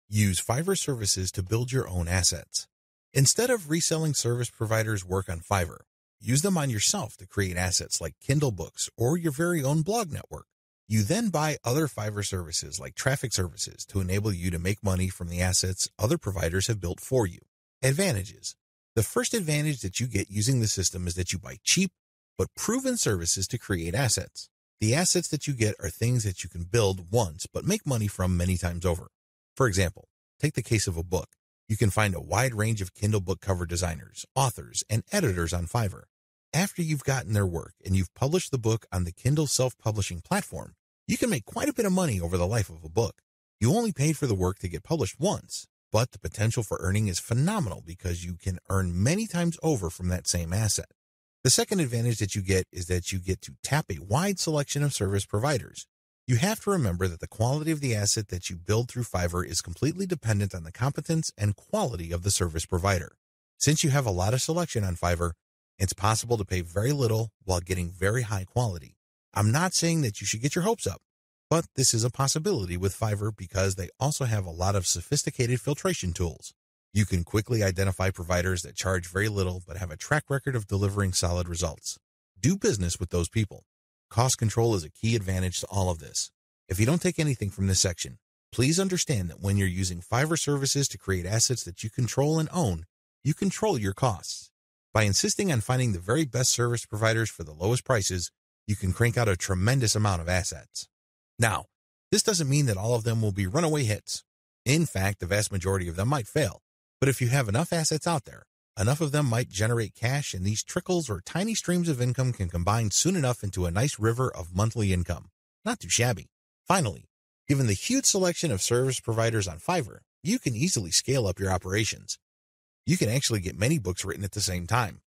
Use Fiverr services to build your own assets. Instead of reselling service providers' work on Fiverr, use them on yourself to create assets like Kindle books or your very own blog network. You then buy other Fiverr services like traffic services to enable you to make money from the assets other providers have built for you. Advantages. The first advantage that you get using the system is that you buy cheap but proven services to create assets. The assets that you get are things that you can build once but make money from many times over. For example, take the case of a book. You can find a wide range of Kindle book cover designers, authors, and editors on Fiverr. After you've gotten their work and you've published the book on the Kindle self-publishing platform, you can make quite a bit of money over the life of a book. You only paid for the work to get published once, but the potential for earning is phenomenal because you can earn many times over from that same asset. The second advantage that you get is that you get to tap a wide selection of service providers. You have to remember that the quality of the asset that you build through Fiverr is completely dependent on the competence and quality of the service provider. Since you have a lot of selection on Fiverr, it's possible to pay very little while getting very high quality. I'm not saying that you should get your hopes up, but this is a possibility with Fiverr because they also have a lot of sophisticated filtration tools. You can quickly identify providers that charge very little but have a track record of delivering solid results. Do business with those people. Cost control is a key advantage to all of this. If you don't take anything from this section, please understand that when you're using Fiverr services to create assets that you control and own, you control your costs. By insisting on finding the very best service providers for the lowest prices, you can crank out a tremendous amount of assets. Now, this doesn't mean that all of them will be runaway hits. In fact, the vast majority of them might fail. But if you have enough assets out there, enough of them might generate cash, and these trickles or tiny streams of income can combine soon enough into a nice river of monthly income. Not too shabby. Finally, given the huge selection of service providers on Fiverr, you can easily scale up your operations. You can actually get many books written at the same time.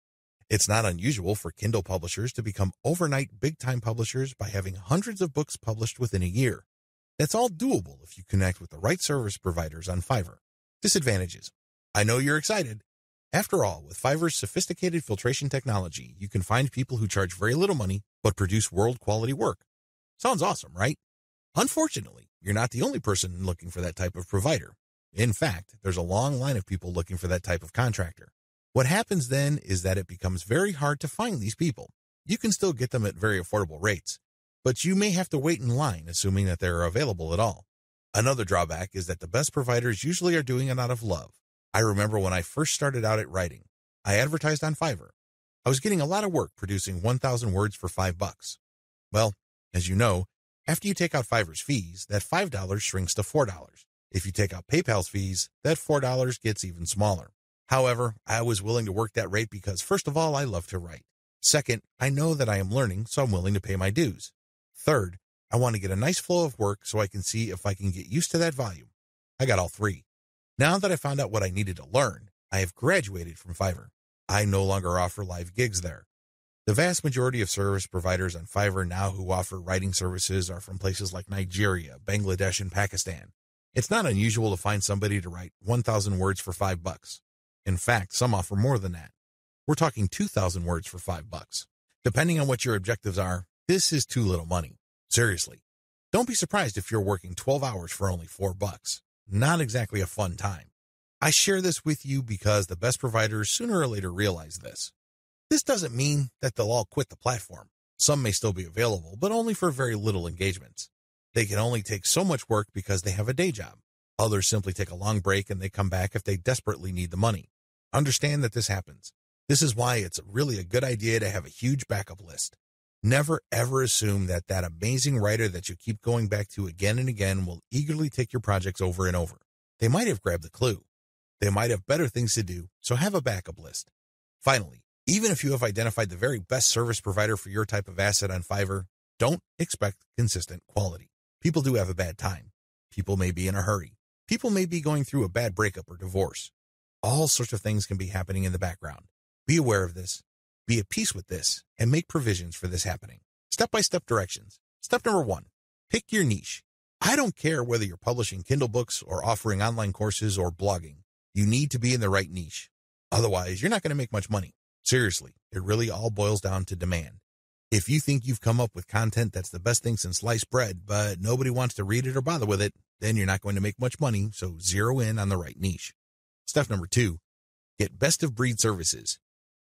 It's not unusual for Kindle publishers to become overnight big-time publishers by having hundreds of books published within a year. That's all doable if you connect with the right service providers on Fiverr. Disadvantages. I know you're excited. After all, with Fiverr's sophisticated filtration technology, you can find people who charge very little money but produce world-quality work. Sounds awesome, right? Unfortunately, you're not the only person looking for that type of provider. In fact, there's a long line of people looking for that type of contractor. What happens then is that it becomes very hard to find these people. You can still get them at very affordable rates, but you may have to wait in line, assuming that they're available at all. Another drawback is that the best providers usually are doing it out of love. I remember when I first started out at writing, I advertised on Fiverr. I was getting a lot of work producing 1,000 words for $5. Well, as you know, after you take out Fiverr's fees, that $5 shrinks to $4. If you take out PayPal's fees, that $4 gets even smaller. However, I was willing to work that rate because, first of all, I love to write. Second, I know that I am learning, so I'm willing to pay my dues. Third, I want to get a nice flow of work so I can see if I can get used to that volume. I got all three. Now that I found out what I needed to learn, I have graduated from Fiverr. I no longer offer live gigs there. The vast majority of service providers on Fiverr now who offer writing services are from places like Nigeria, Bangladesh, and Pakistan. It's not unusual to find somebody to write 1,000 words for $5. In fact, some offer more than that. We're talking 2,000 words for $5. Depending on what your objectives are, this is too little money. Seriously. Don't be surprised if you're working 12 hours for only $4. Not exactly a fun time. I share this with you because the best providers sooner or later realize this. This doesn't mean that they'll all quit the platform. Some may still be available, but only for very little engagements. They can only take so much work because they have a day job. Others simply take a long break and they come back if they desperately need the money. Understand that this happens. This is why it's really a good idea to have a huge backup list. Never ever assume that that amazing writer that you keep going back to again and again will eagerly take your projects over and over. They might have grabbed the clue. They might have better things to do, so have a backup list. Finally, even if you have identified the very best service provider for your type of asset on Fiverr, don't expect consistent quality. People do have a bad time. People may be in a hurry. People may be going through a bad breakup or divorce. All sorts of things can be happening in the background. Be aware of this. Be at peace with this and make provisions for this happening. Step-by-step directions. Step number 1, pick your niche. I don't care whether you're publishing Kindle books or offering online courses or blogging. You need to be in the right niche. Otherwise, you're not going to make much money. Seriously, it really all boils down to demand. If you think you've come up with content that's the best thing since sliced bread, but nobody wants to read it or bother with it, Then you're not going to make much money, so zero in on the right niche. Step number 2, get best of breed services.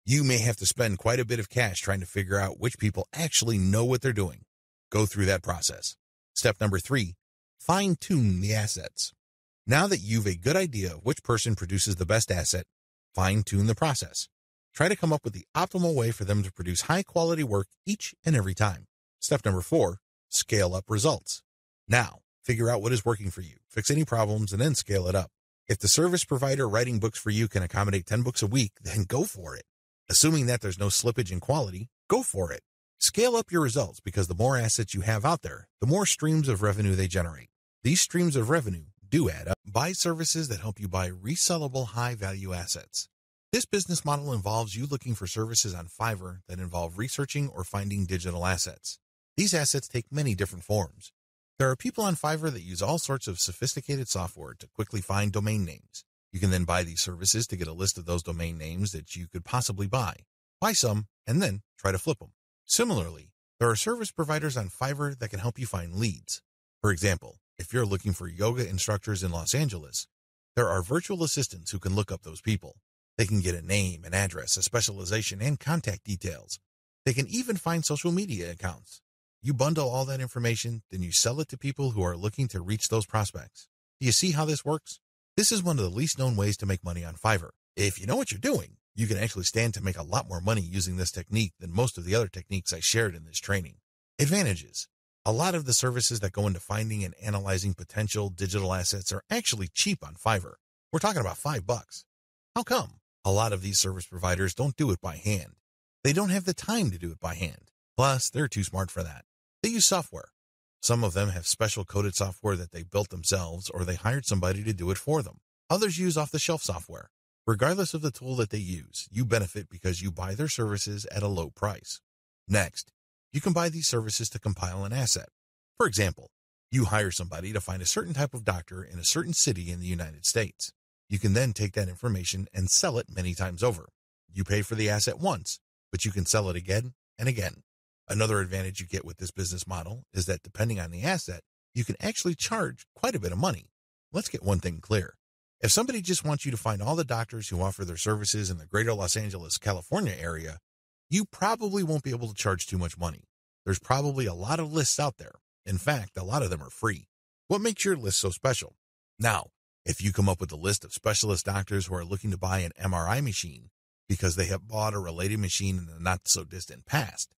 You may have to spend quite a bit of cash trying to figure out which people actually know what they're doing. Go through that process. Step number 3, fine-tune the assets. Now that you've a good idea of which person produces the best asset, fine-tune the process. Try to come up with the optimal way for them to produce high-quality work each and every time. Step number 4, scale up results. Now, figure out what is working for you, fix any problems, and then scale it up. If the service provider writing books for you can accommodate 10 books a week, then go for it. Assuming that there's no slippage in quality, go for it. Scale up your results because the more assets you have out there, the more streams of revenue they generate. These streams of revenue do add up. Buy services that help you buy resellable high-value assets. This business model involves you looking for services on Fiverr that involve researching or finding digital assets. These assets take many different forms. There are people on Fiverr that use all sorts of sophisticated software to quickly find domain names. You can then buy these services to get a list of those domain names that you could possibly buy. Buy some, and then try to flip them. Similarly, there are service providers on Fiverr that can help you find leads. For example, if you're looking for yoga instructors in Los Angeles, there are virtual assistants who can look up those people. They can get a name, an address, a specialization, and contact details. They can even find social media accounts. You bundle all that information, then you sell it to people who are looking to reach those prospects. Do you see how this works? This is one of the least known ways to make money on Fiverr. If you know what you're doing, you can actually stand to make a lot more money using this technique than most of the other techniques I shared in this training. Advantages. A lot of the services that go into finding and analyzing potential digital assets are actually cheap on Fiverr. We're talking about $5. How come? A lot of these service providers don't do it by hand. They don't have the time to do it by hand. Plus, they're too smart for that. They use software. Some of them have special coded software that they built themselves or they hired somebody to do it for them. Others use off-the-shelf software. Regardless of the tool that they use, you benefit because you buy their services at a low price. Next, you can buy these services to compile an asset. For example, you hire somebody to find a certain type of doctor in a certain city in the United States. You can then take that information and sell it many times over. You pay for the asset once, but you can sell it again and again. Another advantage you get with this business model is that depending on the asset, you can actually charge quite a bit of money. Let's get one thing clear. If somebody just wants you to find all the doctors who offer their services in the greater Los Angeles, California area, you probably won't be able to charge too much money. There's probably a lot of lists out there. In fact, a lot of them are free. What makes your list so special? Now, if you come up with a list of specialist doctors who are looking to buy an MRI machine because they have bought a related machine in the not-so-distant past,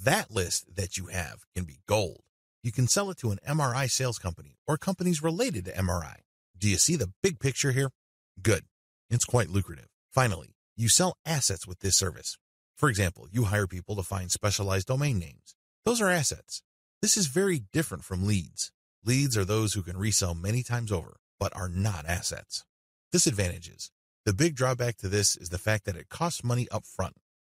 that list that you have can be gold. You can sell it to an MRI sales company or companies related to MRI. Do you see the big picture here? Good. It's quite lucrative. Finally, you sell assets with this service. For example, you hire people to find specialized domain names. Those are assets. This is very different from leads. Leads are those who can resell many times over, but are not assets. Disadvantages. The big drawback to this is the fact that it costs money up front.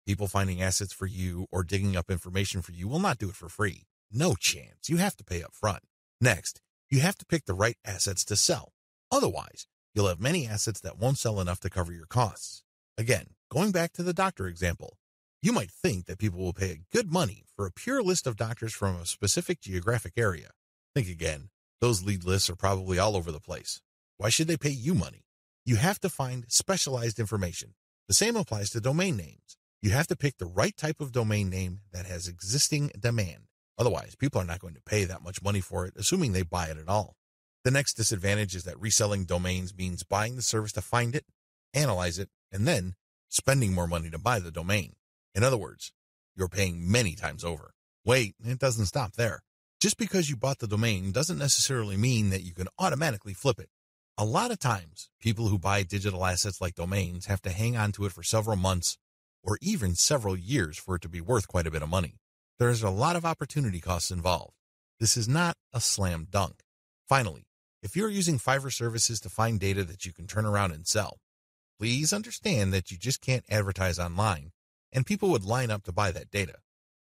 People finding assets for you or digging up information for you will not do it for free. No chance. You have to pay up front. Next, you have to pick the right assets to sell. Otherwise, you'll have many assets that won't sell enough to cover your costs. Again, going back to the doctor example, you might think that people will pay good money for a pure list of doctors from a specific geographic area. Think again. Those lead lists are probably all over the place. Why should they pay you money? You have to find specialized information. The same applies to domain names. You have to pick the right type of domain name that has existing demand. Otherwise, people are not going to pay that much money for it, assuming they buy it at all. The next disadvantage is that reselling domains means buying the service to find it, analyze it, and then spending more money to buy the domain. In other words, you're paying many times over. Wait, it doesn't stop there. Just because you bought the domain doesn't necessarily mean that you can automatically flip it. A lot of times, people who buy digital assets like domains have to hang on to it for several months or even several years for it to be worth quite a bit of money. There's a lot of opportunity costs involved. This is not a slam dunk. Finally, if you're using Fiverr services to find data that you can turn around and sell, please understand that you just can't advertise online and people would line up to buy that data.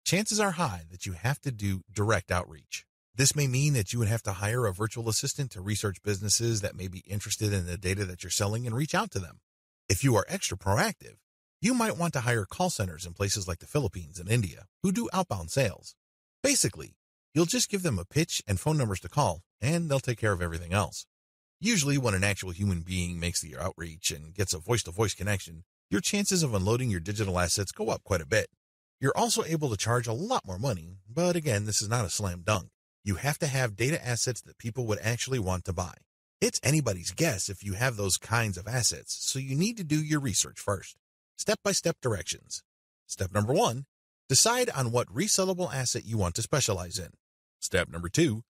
Chances are high that you have to do direct outreach. This may mean that you would have to hire a virtual assistant to research businesses that may be interested in the data that you're selling and reach out to them. If you are extra proactive, you might want to hire call centers in places like the Philippines and India who do outbound sales. Basically, You'll just give them a pitch and phone numbers to call, and they'll take care of everything else. Usually when an actual human being makes the outreach and gets a voice-to-voice connection, your chances of unloading your digital assets go up quite a bit. You're also able to charge a lot more money, but again, this is not a slam dunk. You have to have data assets that people would actually want to buy. It's anybody's guess if you have those kinds of assets, so you need to do your research first. Step-by-step directions. Step number 1, decide on what resellable asset you want to specialize in. Step number 2,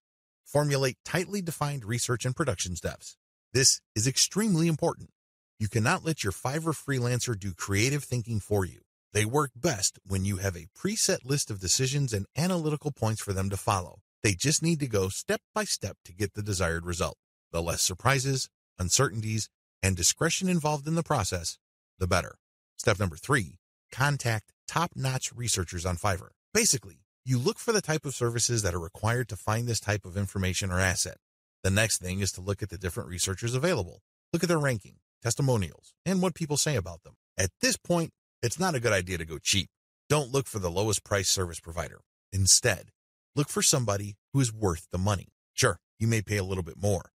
formulate tightly defined research and production steps. This is extremely important. You cannot let your Fiverr freelancer do creative thinking for you. They work best when you have a preset list of decisions and analytical points for them to follow. They just need to go step by step to get the desired result. The less surprises, uncertainties, and discretion involved in the process, the better. Step number 3, contact top-notch researchers on Fiverr. Basically, you look for the type of services that are required to find this type of information or asset. The next thing is to look at the different researchers available. Look at their ranking, testimonials, and what people say about them. At this point, it's not a good idea to go cheap. Don't look for the lowest price service provider. Instead, look for somebody who is worth the money. Sure, you may pay a little bit more.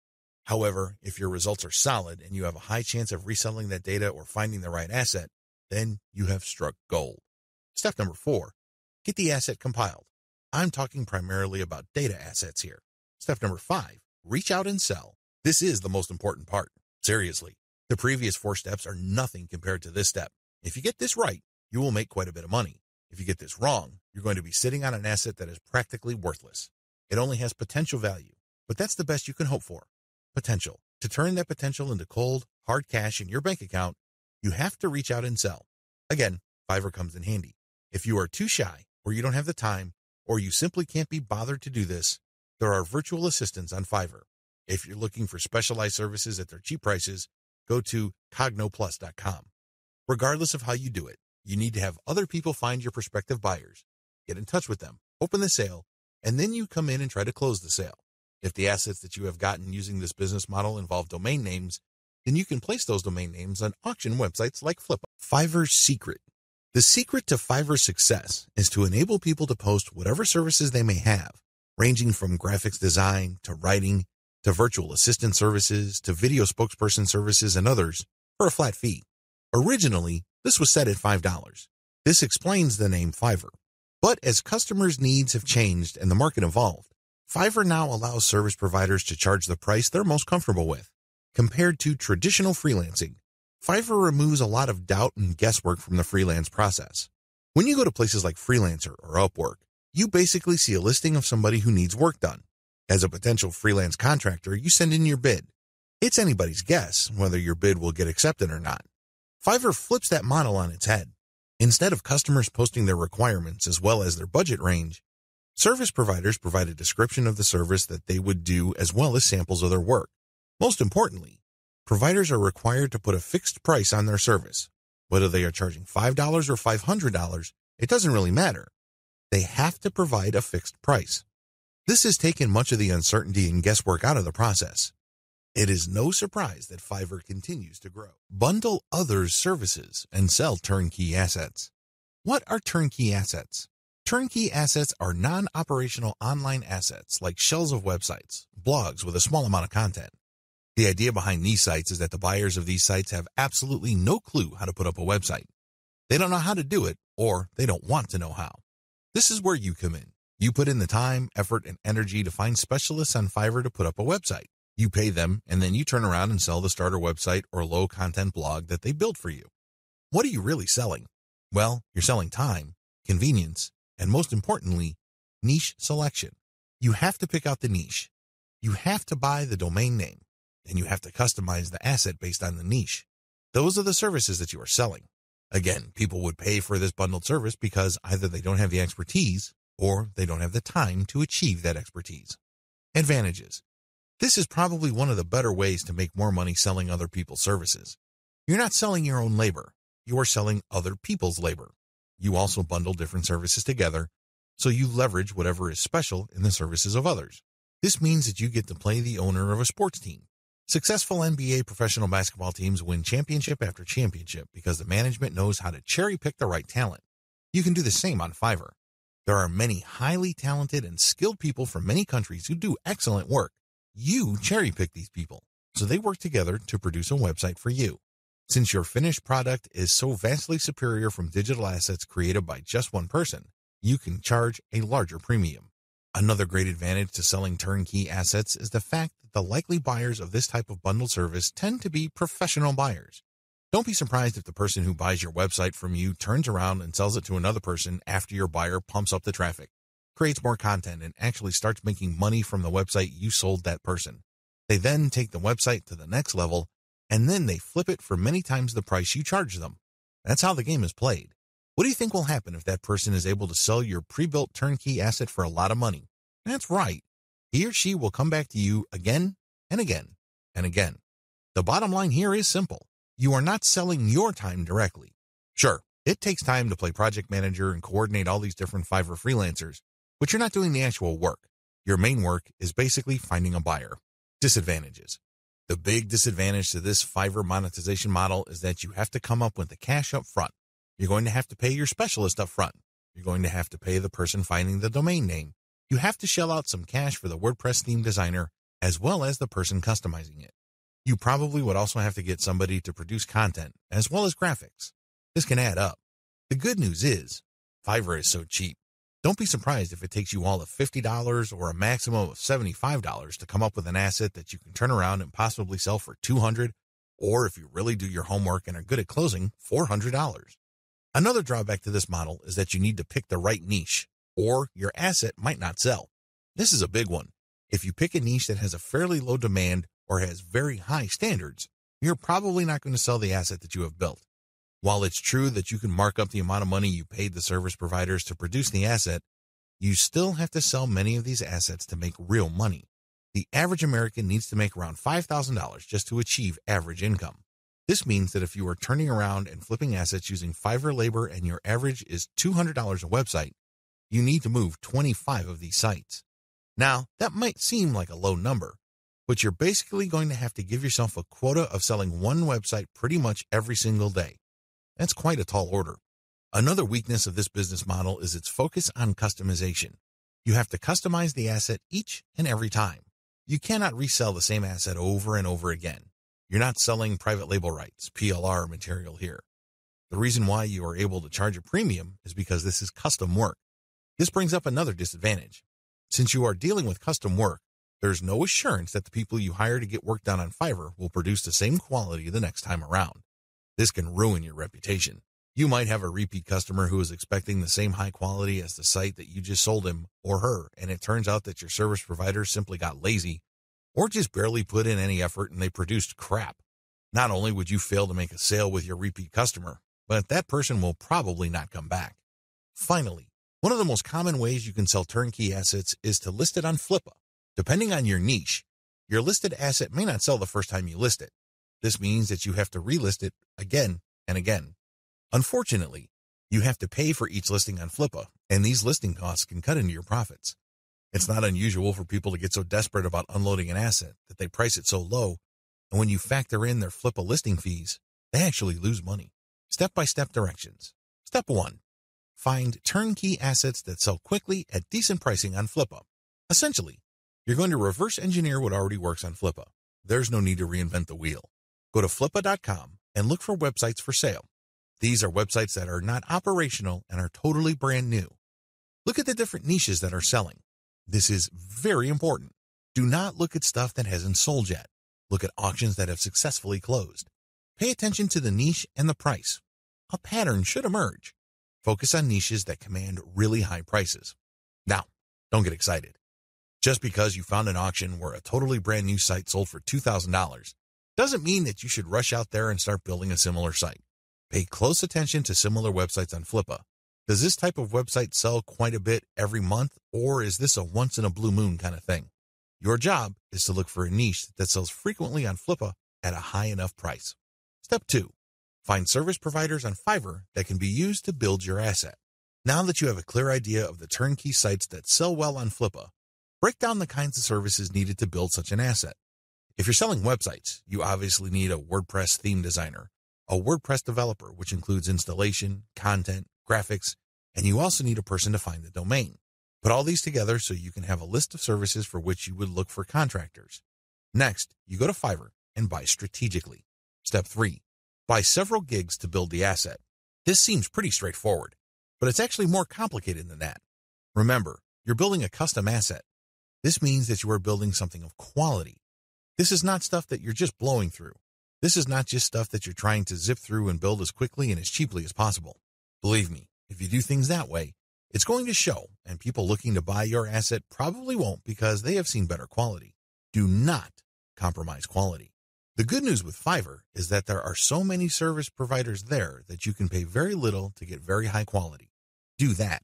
However, if your results are solid and you have a high chance of reselling that data or finding the right asset, then you have struck gold. Step number 4, get the asset compiled. I'm talking primarily about data assets here. Step number 5, reach out and sell. This is the most important part. Seriously, the previous 4 steps are nothing compared to this step. If you get this right, you will make quite a bit of money. If you get this wrong, you're going to be sitting on an asset that is practically worthless. It only has potential value, but that's the best you can hope for. Potential. To turn that potential into cold, hard cash in your bank account, you have to reach out and sell. Again, Fiverr comes in handy. If you are too shy, or you don't have the time, or you simply can't be bothered to do this, there are virtual assistants on Fiverr. If you're looking for specialized services at their cheap prices, go to cognoplus.com. Regardless of how you do it, you need to have other people find your prospective buyers, get in touch with them, open the sale, and then you come in and try to close the sale. If the assets that you have gotten using this business model involve domain names, then you can place those domain names on auction websites like Flippa. Fiverr's secret. The secret to Fiverr's success is to enable people to post whatever services they may have, ranging from graphics design to writing to virtual assistant services to video spokesperson services and others for a flat fee. Originally, this was set at $5. This explains the name Fiverr. But as customers' needs have changed and the market evolved, Fiverr now allows service providers to charge the price they're most comfortable with. Compared to traditional freelancing, Fiverr removes a lot of doubt and guesswork from the freelance process. When you go to places like Freelancer or Upwork, you basically see a listing of somebody who needs work done. As a potential freelance contractor, you send in your bid. It's anybody's guess whether your bid will get accepted or not. Fiverr flips that model on its head. Instead of customers posting their requirements as well as their budget range, service providers provide a description of the service that they would do as well as samples of their work. Most importantly, providers are required to put a fixed price on their service. Whether they are charging $5 or $500, it doesn't really matter. They have to provide a fixed price. This has taken much of the uncertainty and guesswork out of the process. It is no surprise that Fiverr continues to grow. Bundle others' services and sell turnkey assets. What are turnkey assets? Turnkey assets are non-operational online assets like shells of websites, blogs with a small amount of content. The idea behind these sites is that the buyers of these sites have absolutely no clue how to put up a website. They don't know how to do it, or they don't want to know how. This is where you come in. You put in the time, effort, and energy to find specialists on Fiverr to put up a website. You pay them, and then you turn around and sell the starter website or low-content blog that they built for you. What are you really selling? Well, you're selling time, convenience, and most importantly, niche selection. You have to pick out the niche. You have to buy the domain name, and you have to customize the asset based on the niche. Those are the services that you are selling. Again, people would pay for this bundled service because either they don't have the expertise or they don't have the time to achieve that expertise. Advantages. This is probably one of the better ways to make more money selling other people's services. You're not selling your own labor. You are selling other people's labor. You also bundle different services together, so you leverage whatever is special in the services of others. This means that you get to play the owner of a sports team. Successful NBA professional basketball teams win championship after championship because the management knows how to cherry-pick the right talent. You can do the same on Fiverr. There are many highly talented and skilled people from many countries who do excellent work. You cherry-pick these people, so they work together to produce a website for you. Since your finished product is so vastly superior from digital assets created by just one person, you can charge a larger premium. Another great advantage to selling turnkey assets is the fact that the likely buyers of this type of bundled service tend to be professional buyers. Don't be surprised if the person who buys your website from you turns around and sells it to another person after your buyer pumps up the traffic, creates more content, and actually starts making money from the website you sold that person. They then take the website to the next level, and then they flip it for many times the price you charge them. That's how the game is played. What do you think will happen if that person is able to sell your pre-built turnkey asset for a lot of money? That's right. He or she will come back to you again and again and again. The bottom line here is simple. You are not selling your time directly. Sure, it takes time to play project manager and coordinate all these different Fiverr freelancers, but you're not doing the actual work. Your main work is basically finding a buyer. Disadvantages. The big disadvantage to this Fiverr monetization model is that you have to come up with the cash up front. You're going to have to pay your specialist up front. You're going to have to pay the person finding the domain name. You have to shell out some cash for the WordPress theme designer, as well as the person customizing it. You probably would also have to get somebody to produce content, as well as graphics. This can add up. The good news is, Fiverr is so cheap. Don't be surprised if it takes you all of $50 or a maximum of $75 to come up with an asset that you can turn around and possibly sell for $200, or if you really do your homework and are good at closing, $400. Another drawback to this model is that you need to pick the right niche, or your asset might not sell. This is a big one. If you pick a niche that has a fairly low demand or has very high standards, you're probably not going to sell the asset that you have built. While it's true that you can mark up the amount of money you paid the service providers to produce the asset, you still have to sell many of these assets to make real money. The average American needs to make around $5,000 just to achieve average income. This means that if you are turning around and flipping assets using Fiverr labor and your average is $200 a website, you need to move 25 of these sites. Now, that might seem like a low number, but you're basically going to have to give yourself a quota of selling one website pretty much every single day. That's quite a tall order. Another weakness of this business model is its focus on customization. You have to customize the asset each and every time. You cannot resell the same asset over and over again. You're not selling private label rights, PLR material here. The reason why you are able to charge a premium is because this is custom work. This brings up another disadvantage. Since you are dealing with custom work, there's no assurance that the people you hire to get work done on Fiverr will produce the same quality the next time around. This can ruin your reputation. You might have a repeat customer who is expecting the same high quality as the site that you just sold him or her, and it turns out that your service provider simply got lazy or just barely put in any effort and they produced crap. Not only would you fail to make a sale with your repeat customer, but that person will probably not come back. Finally, one of the most common ways you can sell turnkey assets is to list it on Flippa. Depending on your niche, your listed asset may not sell the first time you list it. This means that you have to relist it again and again. Unfortunately, you have to pay for each listing on Flippa, and these listing costs can cut into your profits. It's not unusual for people to get so desperate about unloading an asset that they price it so low, and when you factor in their Flippa listing fees, they actually lose money. Step-by-step directions. Step 1. Find turnkey assets that sell quickly at decent pricing on Flippa. Essentially, you're going to reverse engineer what already works on Flippa. There's no need to reinvent the wheel. Go to flippa.com and look for websites for sale. These are websites that are not operational and are totally brand new. Look at the different niches that are selling. This is very important. Do not look at stuff that hasn't sold yet. Look at auctions that have successfully closed. Pay attention to the niche and the price. A pattern should emerge. Focus on niches that command really high prices. Now, don't get excited. Just because you found an auction where a totally brand new site sold for $2,000 doesn't mean that you should rush out there and start building a similar site. Pay close attention to similar websites on Flippa. Does this type of website sell quite a bit every month, or is this a once-in-a-blue-moon kind of thing? Your job is to look for a niche that sells frequently on Flippa at a high enough price. Step 2. Find service providers on Fiverr that can be used to build your asset. Now that you have a clear idea of the turnkey sites that sell well on Flippa, break down the kinds of services needed to build such an asset. If you're selling websites, you obviously need a WordPress theme designer, a WordPress developer, which includes installation, content, graphics, And you also need a person to find the domain. Put all these together so you can have a list of services for which you would look for contractors. Next, you go to Fiverr and buy strategically. Step 3. Buy several gigs to build the asset. This seems pretty straightforward, but it's actually more complicated than that. Remember, you're building a custom asset. This means that you are building something of quality. This is not stuff that you're just blowing through. This is not just stuff that you're trying to zip through and build as quickly and as cheaply as possible. Believe me, if you do things that way, it's going to show, and people looking to buy your asset probably won't because they have seen better quality. Do not compromise quality. The good news with Fiverr is that there are so many service providers there that you can pay very little to get very high quality. Do that.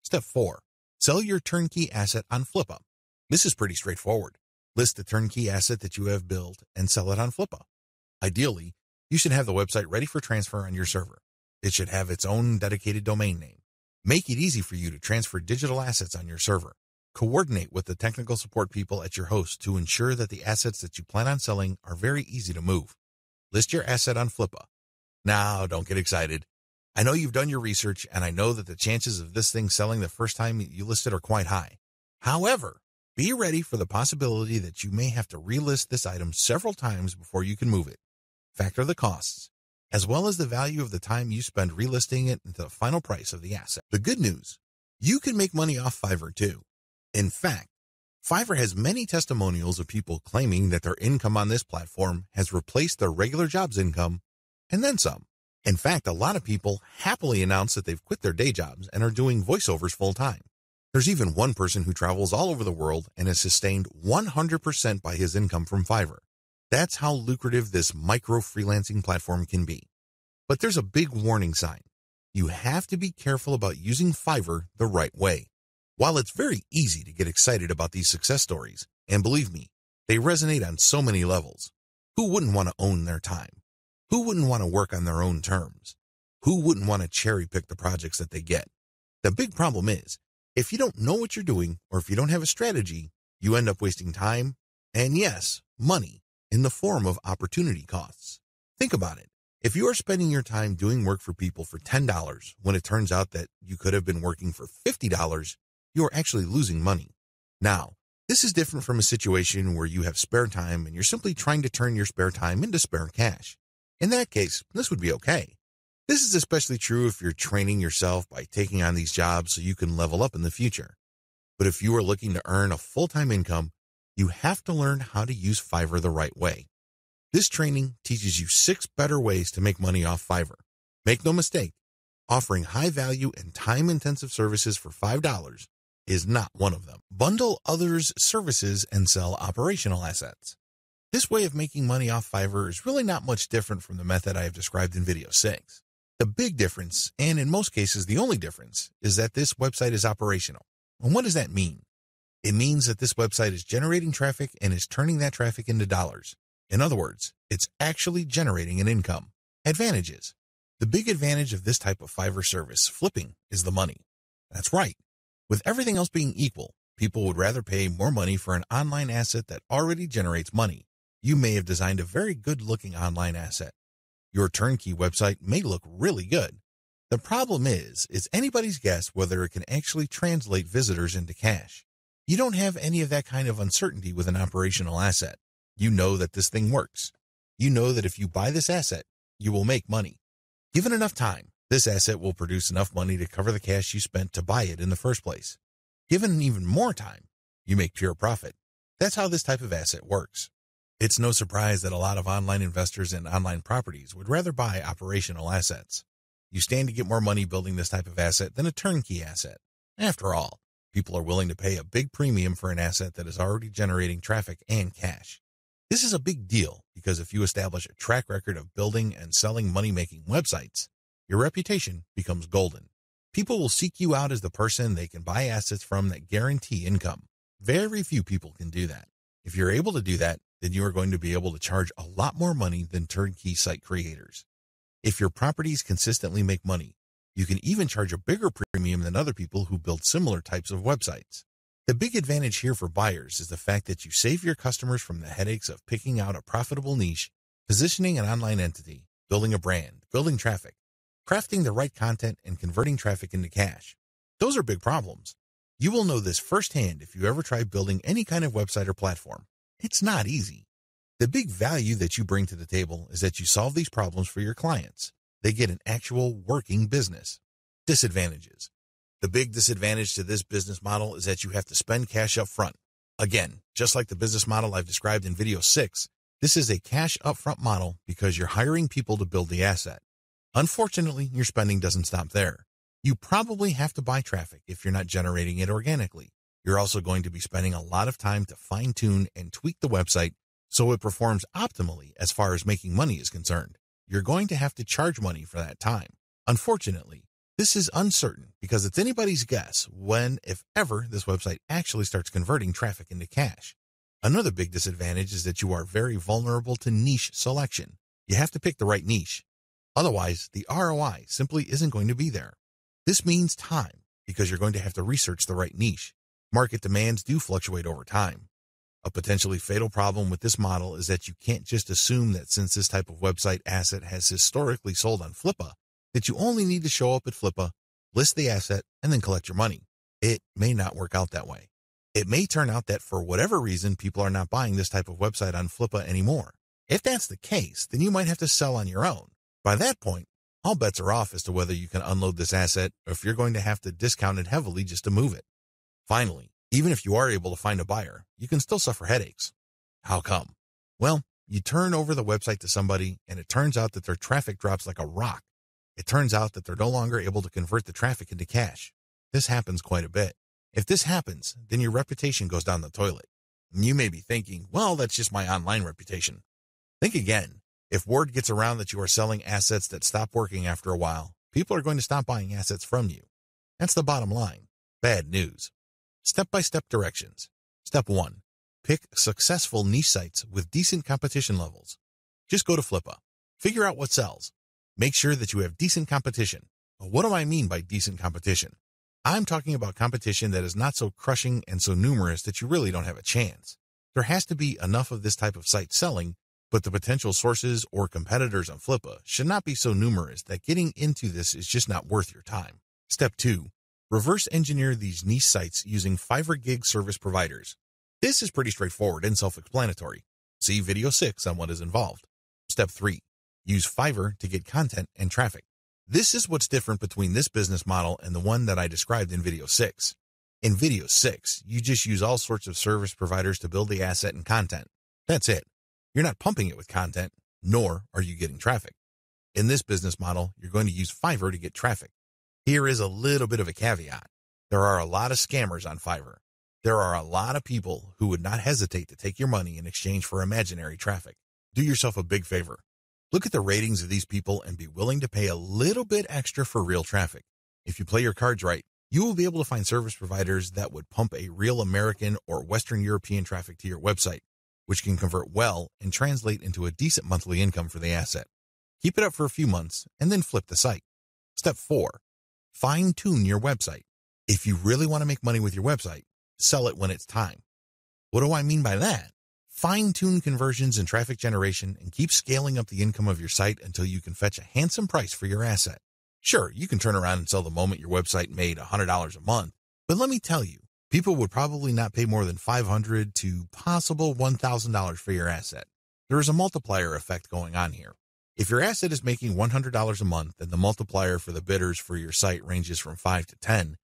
Step 4. Sell your turnkey asset on FlippUp. This is pretty straightforward. List the turnkey asset that you have built and sell it on FlippUp. Ideally, you should have the website ready for transfer on your server. It should have its own dedicated domain name. Make it easy for you to transfer digital assets on your server. Coordinate with the technical support people at your host to ensure that the assets that you plan on selling are very easy to move. List your asset on FlippUp. Now, don't get excited. I know you've done your research, and I know that the chances of this thing selling the first time you list it are quite high. However, be ready for the possibility that you may have to relist this item several times before you can move it. Factor the costs, as well as the value of the time you spend relisting it into the final price of the asset. The good news, you can make money off Fiverr too. In fact, Fiverr has many testimonials of people claiming that their income on this platform has replaced their regular job's income and then some. In fact, a lot of people happily announce that they've quit their day jobs and are doing voiceovers full time. There's even one person who travels all over the world and is sustained 100% by his income from Fiverr. That's how lucrative this micro freelancing platform can be. But there's a big warning sign. You have to be careful about using Fiverr the right way. While it's very easy to get excited about these success stories, and believe me, they resonate on so many levels. Who wouldn't want to own their time? Who wouldn't want to work on their own terms? Who wouldn't want to cherry pick the projects that they get? The big problem is, if you don't know what you're doing or if you don't have a strategy, you end up wasting time and, yes, money in the form of opportunity costs. Think about it. If you are spending your time doing work for people for $10 when it turns out that you could have been working for $50, you are actually losing money. Now, this is different from a situation where you have spare time and you're simply trying to turn your spare time into spare cash. In that case, this would be okay. This is especially true if you're training yourself by taking on these jobs so you can level up in the future. But if you are looking to earn a full-time income, you have to learn how to use Fiverr the right way. This training teaches you 6 better ways to make money off Fiverr. Make no mistake, offering high-value and time-intensive services for $5 is not one of them. Bundle others' services and sell operational assets. This way of making money off Fiverr is really not much different from the method I have described in video 6. The big difference, and in most cases the only difference, is that this website is operational. And what does that mean? It means that this website is generating traffic and is turning that traffic into dollars. In other words, it's actually generating an income. Advantages. The big advantage of this type of Fiverr service, flipping, is the money. That's right. With everything else being equal, people would rather pay more money for an online asset that already generates money. You may have designed a very good-looking online asset. Your turnkey website may look really good. The problem is, it's anybody's guess whether it can actually translate visitors into cash. You don't have any of that kind of uncertainty with an operational asset. You know that this thing works. You know that if you buy this asset, you will make money. Given enough time, this asset will produce enough money to cover the cash you spent to buy it in the first place. Given even more time, you make pure profit. That's how this type of asset works. It's no surprise that a lot of online investors in online properties would rather buy operational assets. You stand to get more money building this type of asset than a turnkey asset. After all, people are willing to pay a big premium for an asset that is already generating traffic and cash. This is a big deal because if you establish a track record of building and selling money-making websites, your reputation becomes golden. People will seek you out as the person they can buy assets from that guarantee income. Very few people can do that. If you're able to do that, then you are going to be able to charge a lot more money than turnkey site creators. If your properties consistently make money, you can even charge a bigger premium than other people who build similar types of websites. The big advantage here for buyers is the fact that you save your customers from the headaches of picking out a profitable niche, positioning an online entity, building a brand, building traffic. crafting the right content, and converting traffic into cash. Those are big problems. You will know this firsthand if you ever try building any kind of website or platform. It's not easy. The big value that you bring to the table is that you solve these problems for your clients. They get an actual working business. Disadvantages. The big disadvantage to this business model is that you have to spend cash up front. Again, just like the business model I've described in video 6, this is a cash upfront model because you're hiring people to build the asset. Unfortunately, your spending doesn't stop there. You probably have to buy traffic if you're not generating it organically. You're also going to be spending a lot of time to fine-tune and tweak the website so it performs optimally as far as making money is concerned. You're going to have to charge money for that time. Unfortunately, this is uncertain because it's anybody's guess when, if ever, this website actually starts converting traffic into cash. Another big disadvantage is that you are very vulnerable to niche selection. You have to pick the right niche. Otherwise, the ROI simply isn't going to be there. This means time because you're going to have to research the right niche. Market demands do fluctuate over time. A potentially fatal problem with this model is that you can't just assume that since this type of website asset has historically sold on Flippa, that you only need to show up at Flippa, list the asset, and then collect your money. It may not work out that way. It may turn out that for whatever reason, people are not buying this type of website on Flippa anymore. If that's the case, then you might have to sell on your own. By that point, all bets are off as to whether you can unload this asset or if you're going to have to discount it heavily just to move it. Finally, even if you are able to find a buyer, you can still suffer headaches. How come? Well, you turn over the website to somebody and it turns out that their traffic drops like a rock. It turns out that they're no longer able to convert the traffic into cash. This happens quite a bit. If this happens, then your reputation goes down the toilet. And you may be thinking, well, that's just my online reputation. Think again. If word gets around that you are selling assets that stop working after a while, people are going to stop buying assets from you. That's the bottom line. Bad news. Step-by-step directions. Step 1. Pick successful niche sites with decent competition levels. Just go to Flippa. Figure out what sells. Make sure that you have decent competition. What do I mean by decent competition? I'm talking about competition that is not so crushing and so numerous that you really don't have a chance. There has to be enough of this type of site selling, but the potential sources or competitors on Flippa should not be so numerous that getting into this is just not worth your time. Step 2. Reverse engineer these niche sites using FIVERR gig service providers. This is pretty straightforward and self-explanatory. See video 6 on what is involved. Step 3. Use FIVERR to get content and traffic. This is what's different between this business model and the one that I described in video 6. In video 6, you just use all sorts of service providers to build the asset and content. That's it. You're not pumping it with content, nor are you getting traffic. In this business model, you're going to use FIVERR to get traffic. Here is a little bit of a caveat. There are a lot of scammers on FIVERR. There are a lot of people who would not hesitate to take your money in exchange for imaginary traffic. Do yourself a big favor. Look at the ratings of these people and be willing to pay a little bit extra for real traffic. If you play your cards right, you will be able to find service providers that would pump a real American or Western European traffic to your website, which can convert well and translate into a decent monthly income for the asset. Keep it up for a few months and then flip the site. Step 4. Fine-tune your website. If you really want to make money with your website, sell it when it's time. What do I mean by that? Fine-tune conversions and traffic generation and keep scaling up the income of your site until you can fetch a handsome price for your asset. Sure, you can turn around and sell the moment your website made $100 a month, but let me tell you, people would probably not pay more than $500 to possible $1,000 for your asset. There is a multiplier effect going on here. If your asset is making $100 a month and the multiplier for the bidders for your site ranges from 5 to 10,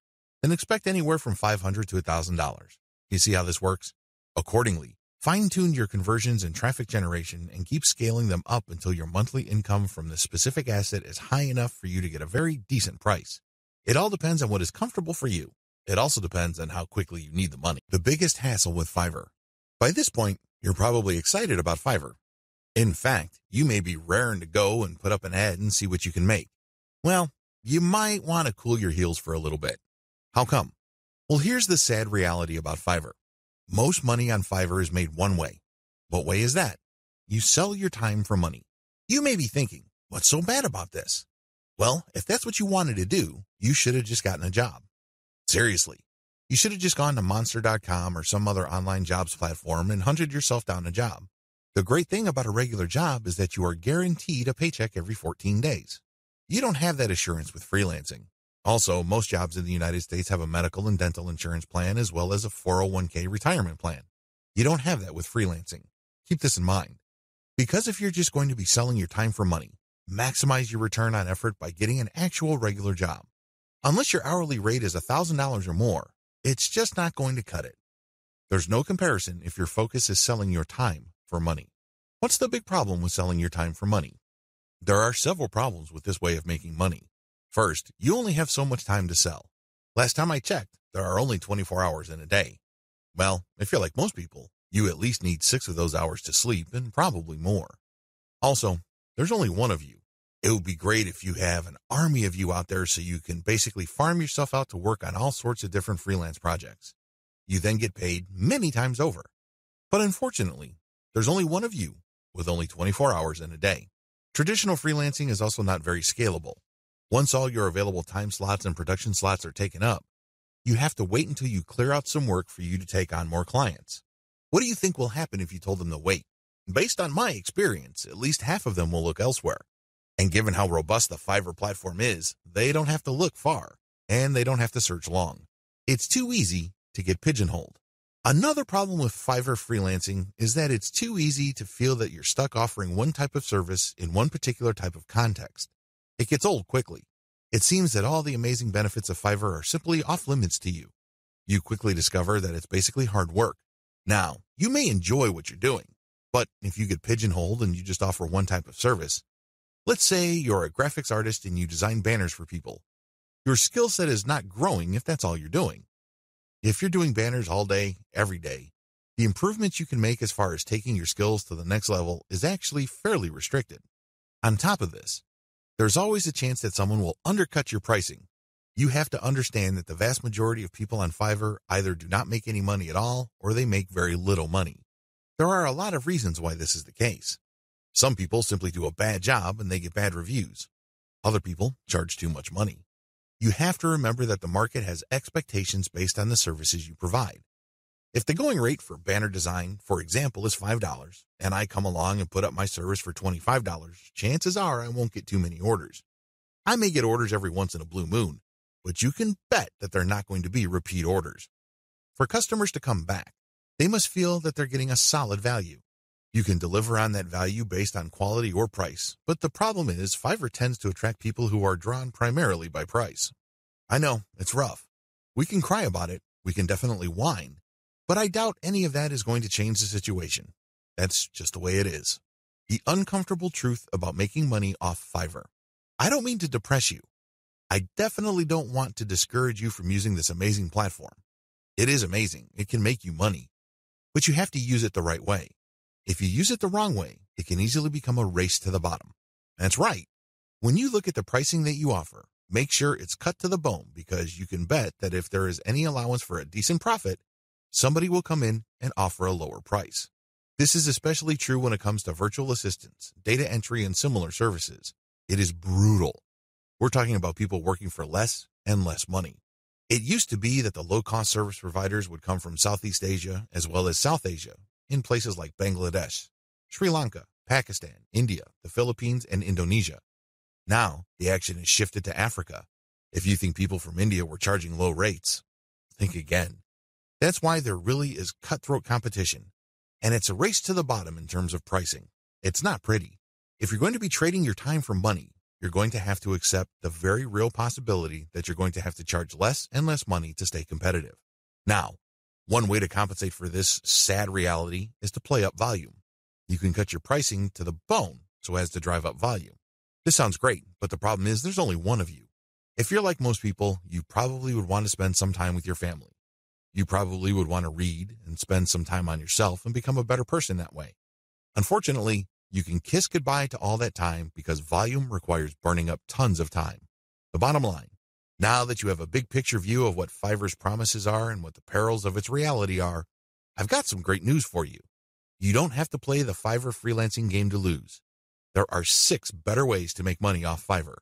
then expect anywhere from $500 to $1,000. You see how this works? Accordingly, fine-tune your conversions and traffic generation and keep scaling them up until your monthly income from the specific asset is high enough for you to get a very decent price. It all depends on what is comfortable for you. It also depends on how quickly you need the money. The biggest hassle with FIVERR. By this point, you're probably excited about FIVERR. In fact, you may be raring to go and put up an ad and see what you can make. Well, you might want to cool your heels for a little bit. How come? Well, here's the sad reality about FIVERR. Most money on FIVERR is made one way. What way is that? You sell your time for money. You may be thinking, what's so bad about this? Well, if that's what you wanted to do, you should have just gotten a job. Seriously, you should have just gone to monster.com or some other online jobs platform and hunted yourself down a job. The great thing about a regular job is that you are guaranteed a paycheck every 14 days. You don't have that assurance with freelancing. Also, most jobs in the United States have a medical and dental insurance plan as well as a 401k retirement plan. You don't have that with freelancing. Keep this in mind. Because if you're just going to be selling your time for money, maximize your return on effort by getting an actual regular job. Unless your hourly rate is $1,000 or more, it's just not going to cut it. There's no comparison if your focus is selling your time for money. What's the big problem with selling your time for money? There are several problems with this way of making money. First, you only have so much time to sell. Last time I checked, there are only 24 hours in a day. Well, if you're like most people, you at least need 6 of those hours to sleep and probably more. Also, there's only one of you. It would be great if you have an army of you out there so you can basically farm yourself out to work on all sorts of different freelance projects. You then get paid many times over. But unfortunately, there's only one of you with only 24 hours in a day. Traditional freelancing is also not very scalable. Once all your available time slots and production slots are taken up, you have to wait until you clear out some work for you to take on more clients. What do you think will happen if you told them to wait? Based on my experience, at least half of them will look elsewhere. And given how robust the Fiverr platform is, they don't have to look far, and they don't have to search long. It's too easy to get pigeonholed. Another problem with Fiverr freelancing is that it's too easy to feel that you're stuck offering one type of service in one particular type of context. It gets old quickly. It seems that all the amazing benefits of Fiverr are simply off limits to you. You quickly discover that it's basically hard work. Now, you may enjoy what you're doing, but if you get pigeonholed and you just offer one type of service, let's say you're a graphics artist and you design banners for people, your skill set is not growing if that's all you're doing. If you're doing banners all day, every day, the improvements you can make as far as taking your skills to the next level is actually fairly restricted. On top of this, there's always a chance that someone will undercut your pricing. You have to understand that the vast majority of people on Fiverr either do not make any money at all or they make very little money. There are a lot of reasons why this is the case. Some people simply do a bad job and they get bad reviews. Other people charge too much money. You have to remember that the market has expectations based on the services you provide. If the going rate for banner design, for example, is $5, and I come along and put up my service for $25, chances are I won't get too many orders. I may get orders every once in a blue moon, but you can bet that they're not going to be repeat orders. For customers to come back, they must feel that they're getting a solid value. You can deliver on that value based on quality or price, but the problem is Fiverr tends to attract people who are drawn primarily by price. I know, it's rough. We can cry about it, we can definitely whine, but I doubt any of that is going to change the situation. That's just the way it is. The uncomfortable truth about making money off Fiverr. I don't mean to depress you. I definitely don't want to discourage you from using this amazing platform. It is amazing, it can make you money, but you have to use it the right way. If you use it the wrong way, it can easily become a race to the bottom. That's right. When you look at the pricing that you offer, make sure it's cut to the bone because you can bet that if there is any allowance for a decent profit, somebody will come in and offer a lower price. This is especially true when it comes to virtual assistants, data entry, and similar services. It is brutal. We're talking about people working for less and less money. It used to be that the low-cost service providers would come from Southeast Asia as well as South Asia, in places like Bangladesh, Sri Lanka, Pakistan, India, the Philippines, and Indonesia. Now, the action has shifted to Africa. If you think people from India were charging low rates, think again. That's why there really is cutthroat competition, and it's a race to the bottom in terms of pricing. It's not pretty. If you're going to be trading your time for money, you're going to have to accept the very real possibility that you're going to have to charge less and less money to stay competitive. Now, one way to compensate for this sad reality is to play up volume. You can cut your pricing to the bone so as to drive up volume. This sounds great, but the problem is there's only one of you. If you're like most people, you probably would want to spend some time with your family. You probably would want to read and spend some time on yourself and become a better person that way. Unfortunately, you can kiss goodbye to all that time because volume requires burning up tons of time. The bottom line, now that you have a big picture view of what Fiverr's promises are and what the perils of its reality are, I've got some great news for you. You don't have to play the Fiverr freelancing game to lose. There are 6 better ways to make money off Fiverr.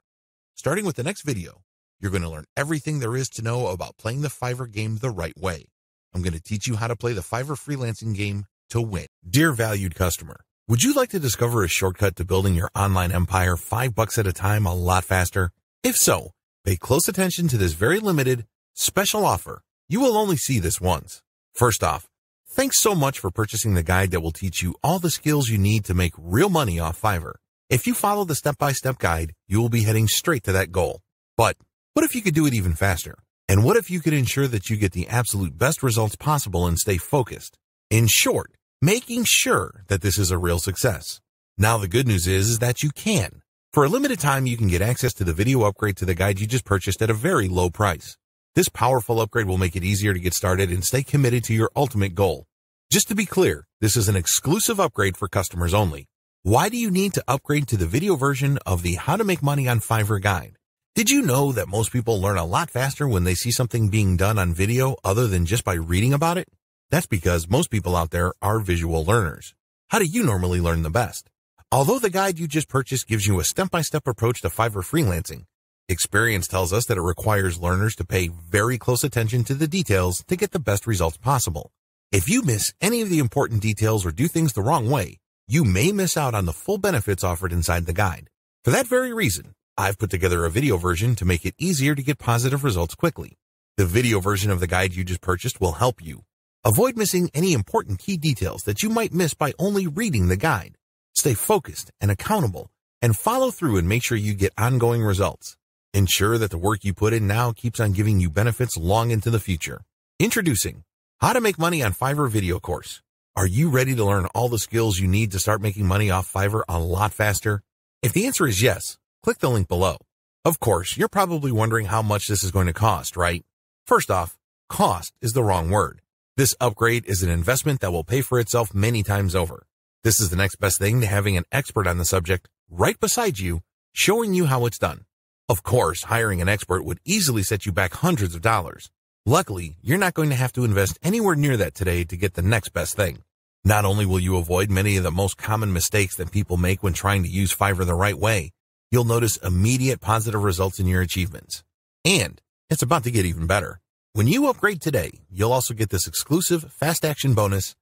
Starting with the next video, you're going to learn everything there is to know about playing the Fiverr game the right way. I'm going to teach you how to play the Fiverr freelancing game to win. Dear valued customer, Would you like to discover a shortcut to building your online empire $5 at a time a lot faster? If so, pay close attention to this very limited, special offer. You will only see this once. First off, thanks so much for purchasing the guide that will teach you all the skills you need to make real money off Fiverr. If you follow the step-by-step guide, you will be heading straight to that goal. But what if you could do it even faster? And what if you could ensure that you get the absolute best results possible and stay focused? In short, making sure that this is a real success. Now the good news is that you can. For a limited time, you can get access to the video upgrade to the guide you just purchased at a very low price. This powerful upgrade will make it easier to get started and stay committed to your ultimate goal. Just to be clear, this is an exclusive upgrade for customers only. Why do you need to upgrade to the video version of the How to Make Money on Fiverr guide? Did you know that most people learn a lot faster when they see something being done on video other than just by reading about it? That's because most people out there are visual learners. How do you normally learn the best? Although the guide you just purchased gives you a step-by-step approach to Fiverr freelancing, experience tells us that it requires learners to pay very close attention to the details to get the best results possible. If you miss any of the important details or do things the wrong way, you may miss out on the full benefits offered inside the guide. For that very reason, I've put together a video version to make it easier to get positive results quickly. The video version of the guide you just purchased will help you. Avoid missing any important key details that you might miss by only reading the guide. Stay focused and accountable, and follow through and make sure you get ongoing results. Ensure that the work you put in now keeps on giving you benefits long into the future. Introducing How to Make Money on Fiverr video course. Are you ready to learn all the skills you need to start making money off Fiverr a lot faster? If the answer is yes, click the link below. Of course, you're probably wondering how much this is going to cost, right? First off, cost is the wrong word. This upgrade is an investment that will pay for itself many times over. This is the next best thing to having an expert on the subject right beside you, showing you how it's done. Of course, hiring an expert would easily set you back hundreds of dollars. Luckily, you're not going to have to invest anywhere near that today to get the next best thing. Not only will you avoid many of the most common mistakes that people make when trying to use Fiverr the right way, you'll notice immediate positive results in your achievements. And it's about to get even better. When you upgrade today, you'll also get this exclusive fast action bonus,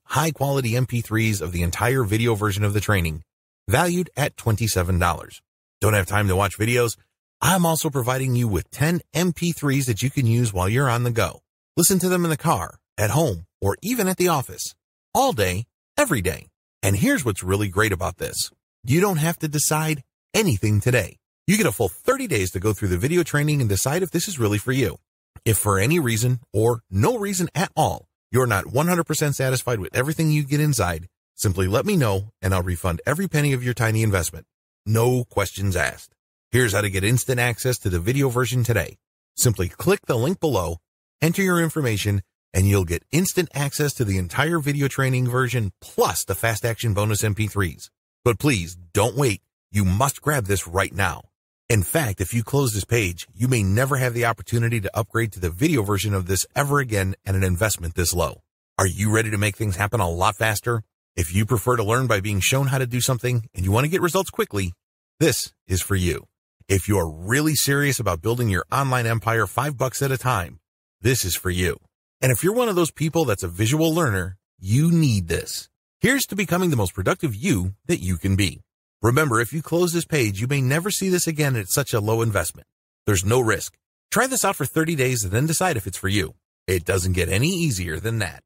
high quality MP3s of the entire video version of the training, valued at $27. Don't have time to watch videos? I'm also providing you with 10 MP3s that you can use while you're on the go. Listen to them in the car, at home, or even at the office. All day, every day. And here's what's really great about this. You don't have to decide anything today. You get a full 30 days to go through the video training and decide if this is really for you. If for any reason, or no reason at all, you're not 100% satisfied with everything you get inside, simply let me know and I'll refund every penny of your tiny investment. No questions asked. Here's how to get instant access to the video version today. Simply click the link below, enter your information, and you'll get instant access to the entire video training version plus the fast action bonus MP3s. But please don't wait. You must grab this right now. In fact, if you close this page, you may never have the opportunity to upgrade to the video version of this ever again at an investment this low. Are you ready to make things happen a lot faster? If you prefer to learn by being shown how to do something and you want to get results quickly, this is for you. If you are really serious about building your online empire $5 at a time, this is for you. And if you're one of those people that's a visual learner, you need this. Here's to becoming the most productive you that you can be. Remember, if you close this page, you may never see this again at such a low investment. There's no risk. Try this out for 30 days and then decide if it's for you. It doesn't get any easier than that.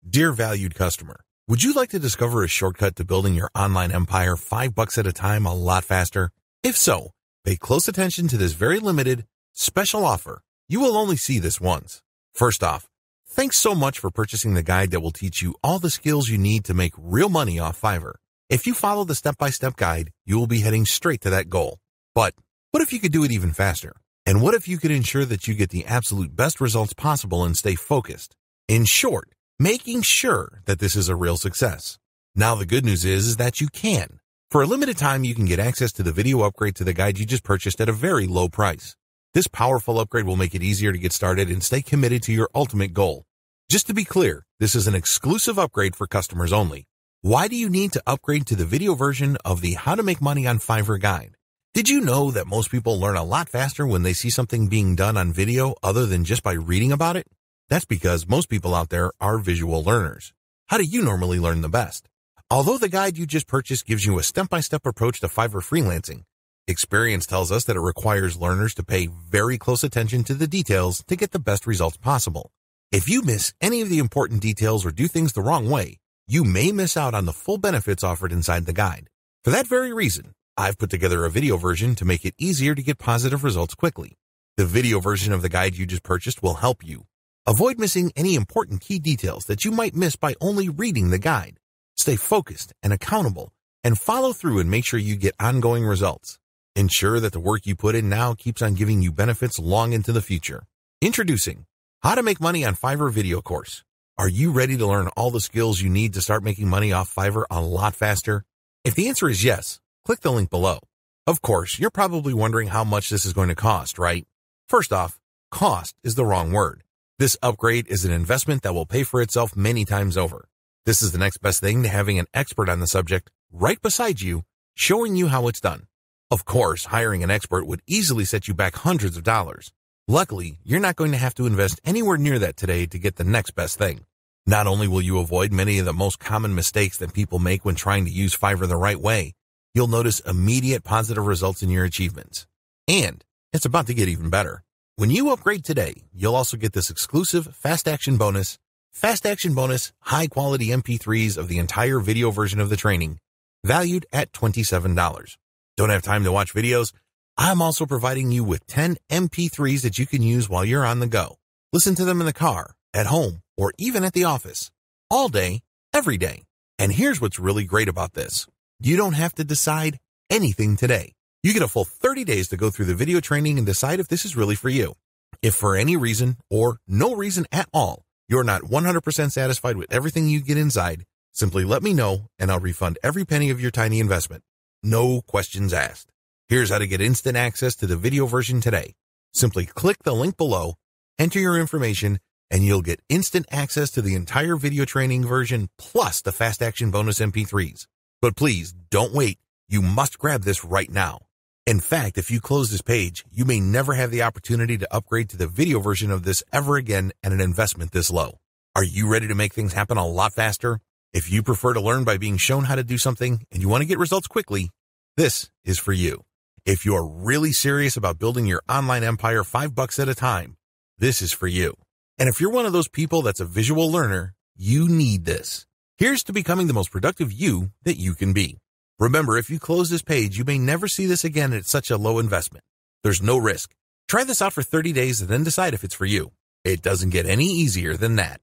Dear valued customer, would you like to discover a shortcut to building your online empire $5 at a time a lot faster? If so, pay close attention to this very limited, special offer. You will only see this once. First off, thanks so much for purchasing the guide that will teach you all the skills you need to make real money off Fiverr. If you follow the step-by-step guide, you will be heading straight to that goal. But what if you could do it even faster? And what if you could ensure that you get the absolute best results possible and stay focused? In short, making sure that this is a real success. Now the good news is that you can. For a limited time, you can get access to the video upgrade to the guide you just purchased at a very low price. This powerful upgrade will make it easier to get started and stay committed to your ultimate goal. Just to be clear, this is an exclusive upgrade for customers only. Why do you need to upgrade to the video version of the How to Make Money on Fiverr guide? Did you know that most people learn a lot faster when they see something being done on video other than just by reading about it? That's because most people out there are visual learners. How do you normally learn the best? Although the guide you just purchased gives you a step-by-step approach to Fiverr freelancing, experience tells us that it requires learners to pay very close attention to the details to get the best results possible. If you miss any of the important details or do things the wrong way, you may miss out on the full benefits offered inside the guide. For that very reason, I've put together a video version to make it easier to get positive results quickly. The video version of the guide you just purchased will help you. Avoid missing any important key details that you might miss by only reading the guide. Stay focused and accountable, and follow through and make sure you get ongoing results. Ensure that the work you put in now keeps on giving you benefits long into the future. Introducing How to Make Money on Fiverr video course. Are you ready to learn all the skills you need to start making money off Fiverr a lot faster? If the answer is yes, click the link below. Of course, you're probably wondering how much this is going to cost, right? First off, cost is the wrong word. This upgrade is an investment that will pay for itself many times over. This is the next best thing to having an expert on the subject right beside you, showing you how it's done. Of course, hiring an expert would easily set you back hundreds of dollars. Luckily, you're not going to have to invest anywhere near that today to get the next best thing. Not only will you avoid many of the most common mistakes that people make when trying to use Fiverr the right way, you'll notice immediate positive results in your achievements. And it's about to get even better. When you upgrade today, you'll also get this exclusive Fast Action Bonus, high-quality MP3s of the entire video version of the training, valued at $27. Don't have time to watch videos? I'm also providing you with 10 MP3s that you can use while you're on the go. Listen to them in the car, at home, or even at the office. All day, every day. And here's what's really great about this. You don't have to decide anything today. You get a full 30 days to go through the video training and decide if this is really for you. If for any reason, or no reason at all, you're not 100% satisfied with everything you get inside, simply let me know and I'll refund every penny of your tiny investment. No questions asked. Here's how to get instant access to the video version today. Simply click the link below, enter your information, and you'll get instant access to the entire video training version plus the Fast Action Bonus MP3s. But please, don't wait. You must grab this right now. In fact, if you close this page, you may never have the opportunity to upgrade to the video version of this ever again at an investment this low. Are you ready to make things happen a lot faster? If you prefer to learn by being shown how to do something and you want to get results quickly, this is for you. If you are really serious about building your online empire $5 at a time, this is for you. And if you're one of those people that's a visual learner, you need this. Here's to becoming the most productive you that you can be. Remember, if you close this page, you may never see this again at such a low investment. There's no risk. Try this out for 30 days and then decide if it's for you. It doesn't get any easier than that.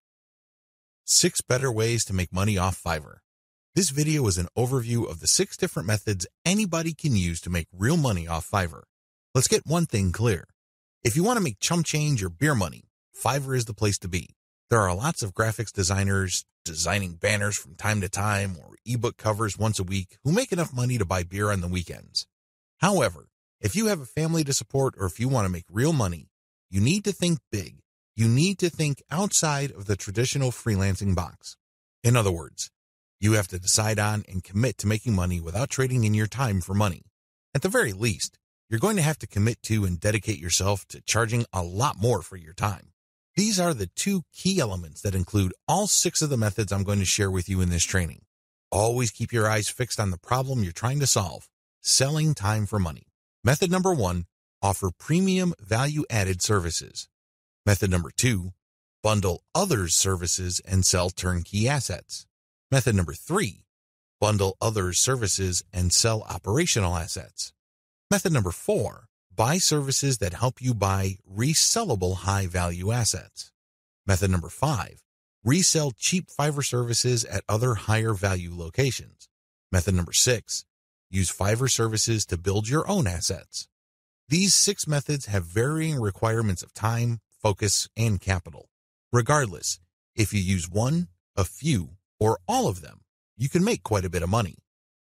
6 better ways to make money off Fiverr. This video is an overview of the 6 different methods anybody can use to make real money off Fiverr. Let's get one thing clear. If you want to make chump change or beer money, Fiverr is the place to be. There are lots of graphics designers designing banners from time to time or ebook covers once a week who make enough money to buy beer on the weekends. However, if you have a family to support or if you want to make real money, you need to think big. You need to think outside of the traditional freelancing box. In other words, you have to decide on and commit to making money without trading in your time for money. At the very least, you're going to have to commit to and dedicate yourself to charging a lot more for your time. These are the 2 key elements that include all 6 of the methods I'm going to share with you in this training. Always keep your eyes fixed on the problem you're trying to solve, selling time for money. Method number 1, offer premium value-added services. Method number 2, bundle others' services and sell turnkey assets. Method number 3, bundle others' services and sell operational assets. Method number 4, buy services that help you buy resellable high-value assets. Method number 5, resell cheap Fiverr services at other higher-value locations. Method number 6, use Fiverr services to build your own assets. These 6 methods have varying requirements of time, focus, and capital. Regardless, if you use one, a few, or all of them, you can make quite a bit of money.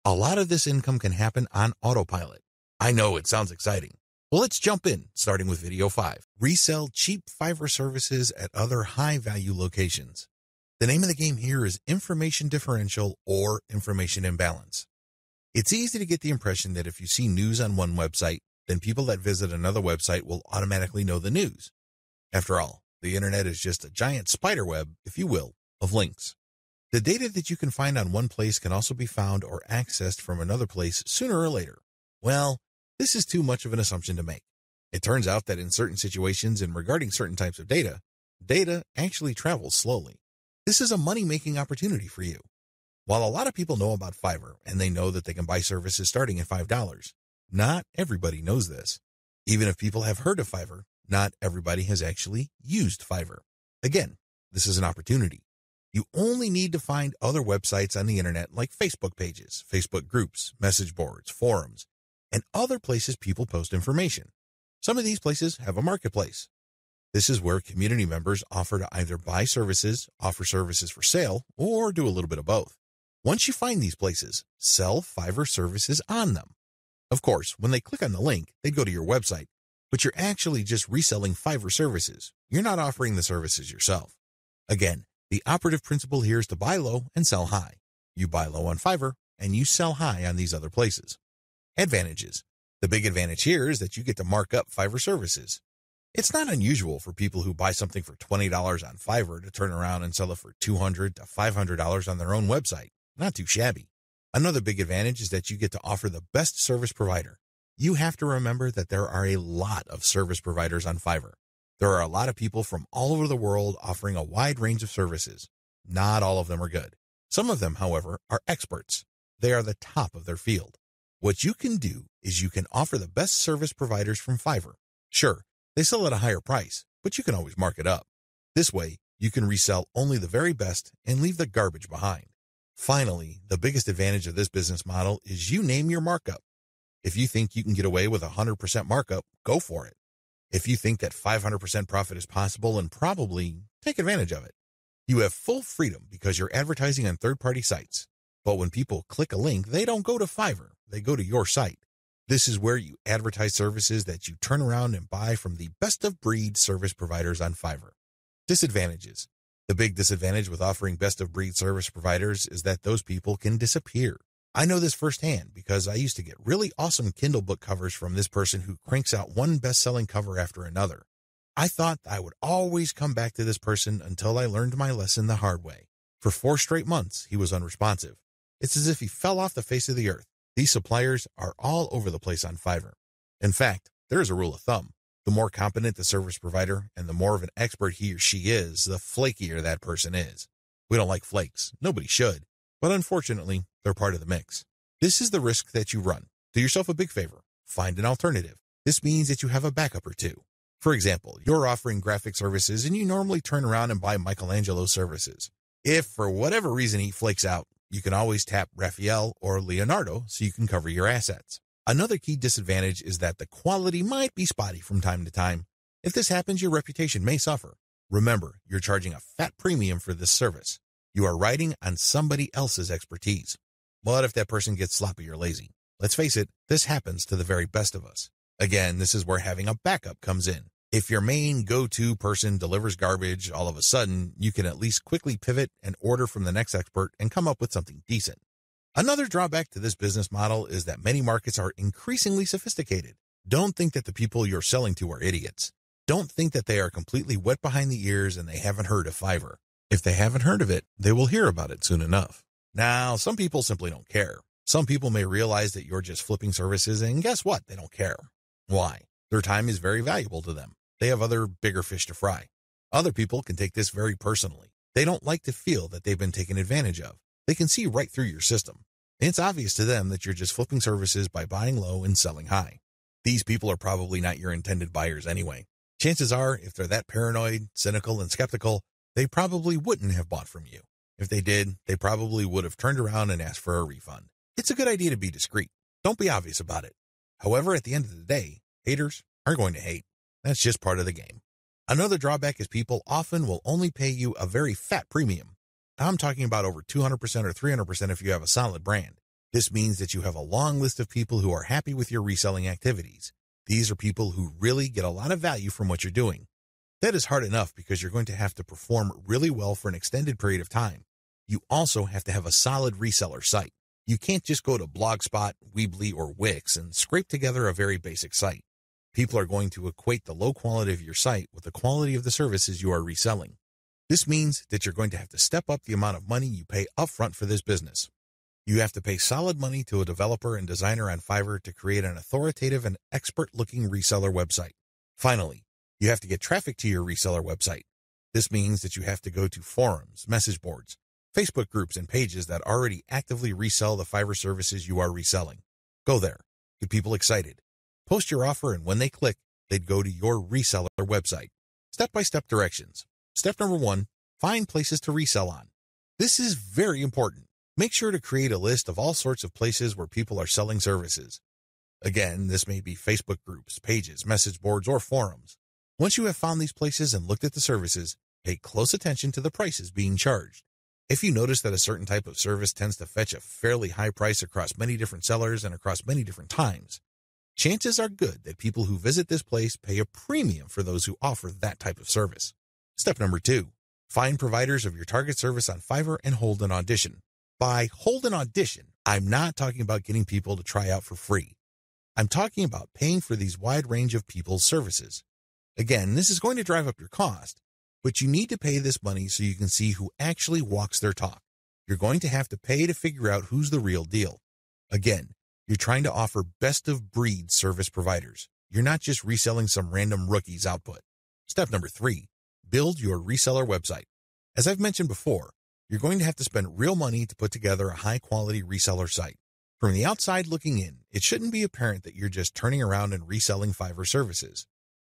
A lot of this income can happen on autopilot. I know it sounds exciting. Well, let's jump in, starting with video 5. Resell cheap Fiverr services at other high-value locations. The name of the game here is information differential or information imbalance. It's easy to get the impression that if you see news on one website, then people that visit another website will automatically know the news. After all, the internet is just a giant spider web, if you will, of links. The data that you can find on one place can also be found or accessed from another place sooner or later. Well, this is too much of an assumption to make. It turns out that in certain situations and regarding certain types of data, data actually travels slowly. This is a money-making opportunity for you. While a lot of people know about Fiverr and they know that they can buy services starting at $5, not everybody knows this. Even if people have heard of Fiverr, not everybody has actually used Fiverr. Again, this is an opportunity. You only need to find other websites on the internet like Facebook pages, Facebook groups, message boards, forums, and other places people post information. Some of these places have a marketplace. This is where community members offer to either buy services, offer services for sale, or do a little bit of both. Once you find these places, sell Fiverr services on them. Of course, when they click on the link, they go to your website, but you're actually just reselling Fiverr services. You're not offering the services yourself. Again, the operative principle here is to buy low and sell high. You buy low on Fiverr, and you sell high on these other places. Advantages. The big advantage here is that you get to mark up Fiverr services. It's not unusual for people who buy something for $20 on Fiverr to turn around and sell it for $200 to $500 on their own website. Not too shabby. Another big advantage is that you get to offer the best service provider. You have to remember that there are a lot of service providers on Fiverr. There are a lot of people from all over the world offering a wide range of services. Not all of them are good. Some of them, however, are experts. They are the top of their field. What you can do is you can offer the best service providers from Fiverr. Sure, they sell at a higher price, but you can always mark it up. This way, you can resell only the very best and leave the garbage behind. Finally, the biggest advantage of this business model is you name your markup. If you think you can get away with 100% markup, go for it. If you think that 500% profit is possible, and probably take advantage of it. You have full freedom because you're advertising on third-party sites. But when people click a link, they don't go to Fiverr, they go to your site. This is where you advertise services that you turn around and buy from the best-of-breed service providers on Fiverr. Disadvantages. The big disadvantage with offering best-of-breed service providers is that those people can disappear. I know this firsthand because I used to get really awesome Kindle book covers from this person who cranks out one best-selling cover after another. I thought I would always come back to this person until I learned my lesson the hard way. For 4 straight months, he was unresponsive. It's as if he fell off the face of the earth. These suppliers are all over the place on Fiverr. In fact, there is a rule of thumb. The more competent the service provider and the more of an expert he or she is, the flakier that person is. We don't like flakes. Nobody should. But unfortunately, they're part of the mix. This is the risk that you run. Do yourself a big favor. Find an alternative. This means that you have a backup or two. For example, you're offering graphic services and you normally turn around and buy Michelangelo's services. If for whatever reason he flakes out, you can always tap Raphael or Leonardo so you can cover your assets. Another key disadvantage is that the quality might be spotty from time to time. If this happens, your reputation may suffer. Remember, you're charging a fat premium for this service. You are riding on somebody else's expertise. But if that person gets sloppy or lazy, let's face it, this happens to the very best of us. Again, this is where having a backup comes in. If your main go-to person delivers garbage, all of a sudden, you can at least quickly pivot and order from the next expert and come up with something decent. Another drawback to this business model is that many markets are increasingly sophisticated. Don't think that the people you're selling to are idiots. Don't think that they are completely wet behind the ears and they haven't heard of Fiverr. If they haven't heard of it, they will hear about it soon enough. Now, some people simply don't care. Some people may realize that you're just flipping services, and guess what? They don't care. Why? Their time is very valuable to them. They have other bigger fish to fry. Other people can take this very personally. They don't like to feel that they've been taken advantage of. They can see right through your system. It's obvious to them that you're just flipping services by buying low and selling high. These people are probably not your intended buyers anyway. Chances are, if they're that paranoid, cynical, and skeptical, they probably wouldn't have bought from you. If they did, they probably would have turned around and asked for a refund. It's a good idea to be discreet. Don't be obvious about it. However, at the end of the day, haters are going to hate. That's just part of the game. Another drawback is people often will only pay you a very fat premium. I'm talking about over 200% or 300% if you have a solid brand. This means that you have a long list of people who are happy with your reselling activities. These are people who really get a lot of value from what you're doing. That is hard enough because you're going to have to perform really well for an extended period of time. You also have to have a solid reseller site. You can't just go to Blogspot, Weebly, or Wix and scrape together a very basic site. People are going to equate the low quality of your site with the quality of the services you are reselling. This means that you're going to have to step up the amount of money you pay upfront for this business. You have to pay solid money to a developer and designer on Fiverr to create an authoritative and expert-looking reseller website. Finally, you have to get traffic to your reseller website. This means that you have to go to forums, message boards, Facebook groups, and pages that already actively resell the Fiverr services you are reselling. Go there. Get people excited. Post your offer, and when they click, they'd go to your reseller website. Step-by-step directions. Step number 1, find places to resell on. This is very important. Make sure to create a list of all sorts of places where people are selling services. Again, this may be Facebook groups, pages, message boards, or forums. Once you have found these places and looked at the services, pay close attention to the prices being charged. If you notice that a certain type of service tends to fetch a fairly high price across many different sellers and across many different times, chances are good that people who visit this place pay a premium for those who offer that type of service. Step number 2, find providers of your target service on Fiverr and hold an audition. By hold an audition, I'm not talking about getting people to try out for free. I'm talking about paying for these wide range of people's services. Again, this is going to drive up your cost, but you need to pay this money so you can see who actually walks their talk. You're going to have to pay to figure out who's the real deal. Again, you're trying to offer best-of-breed service providers. You're not just reselling some random rookie's output. Step number 3, build your reseller website. As I've mentioned before, you're going to have to spend real money to put together a high-quality reseller site. From the outside looking in, it shouldn't be apparent that you're just turning around and reselling Fiverr services.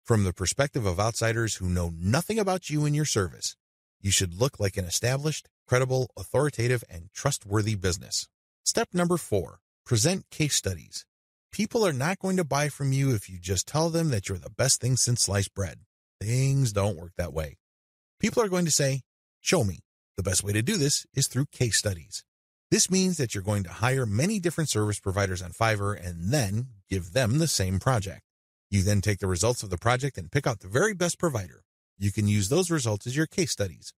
From the perspective of outsiders who know nothing about you and your service, you should look like an established, credible, authoritative, and trustworthy business. Step number 4, present case studies. People are not going to buy from you if you just tell them that you're the best thing since sliced bread. Things don't work that way. People are going to say, show me. The best way to do this is through case studies. This means that you're going to hire many different service providers on Fiverr and then give them the same project. You then take the results of the project and pick out the very best provider. You can use those results as your case studies.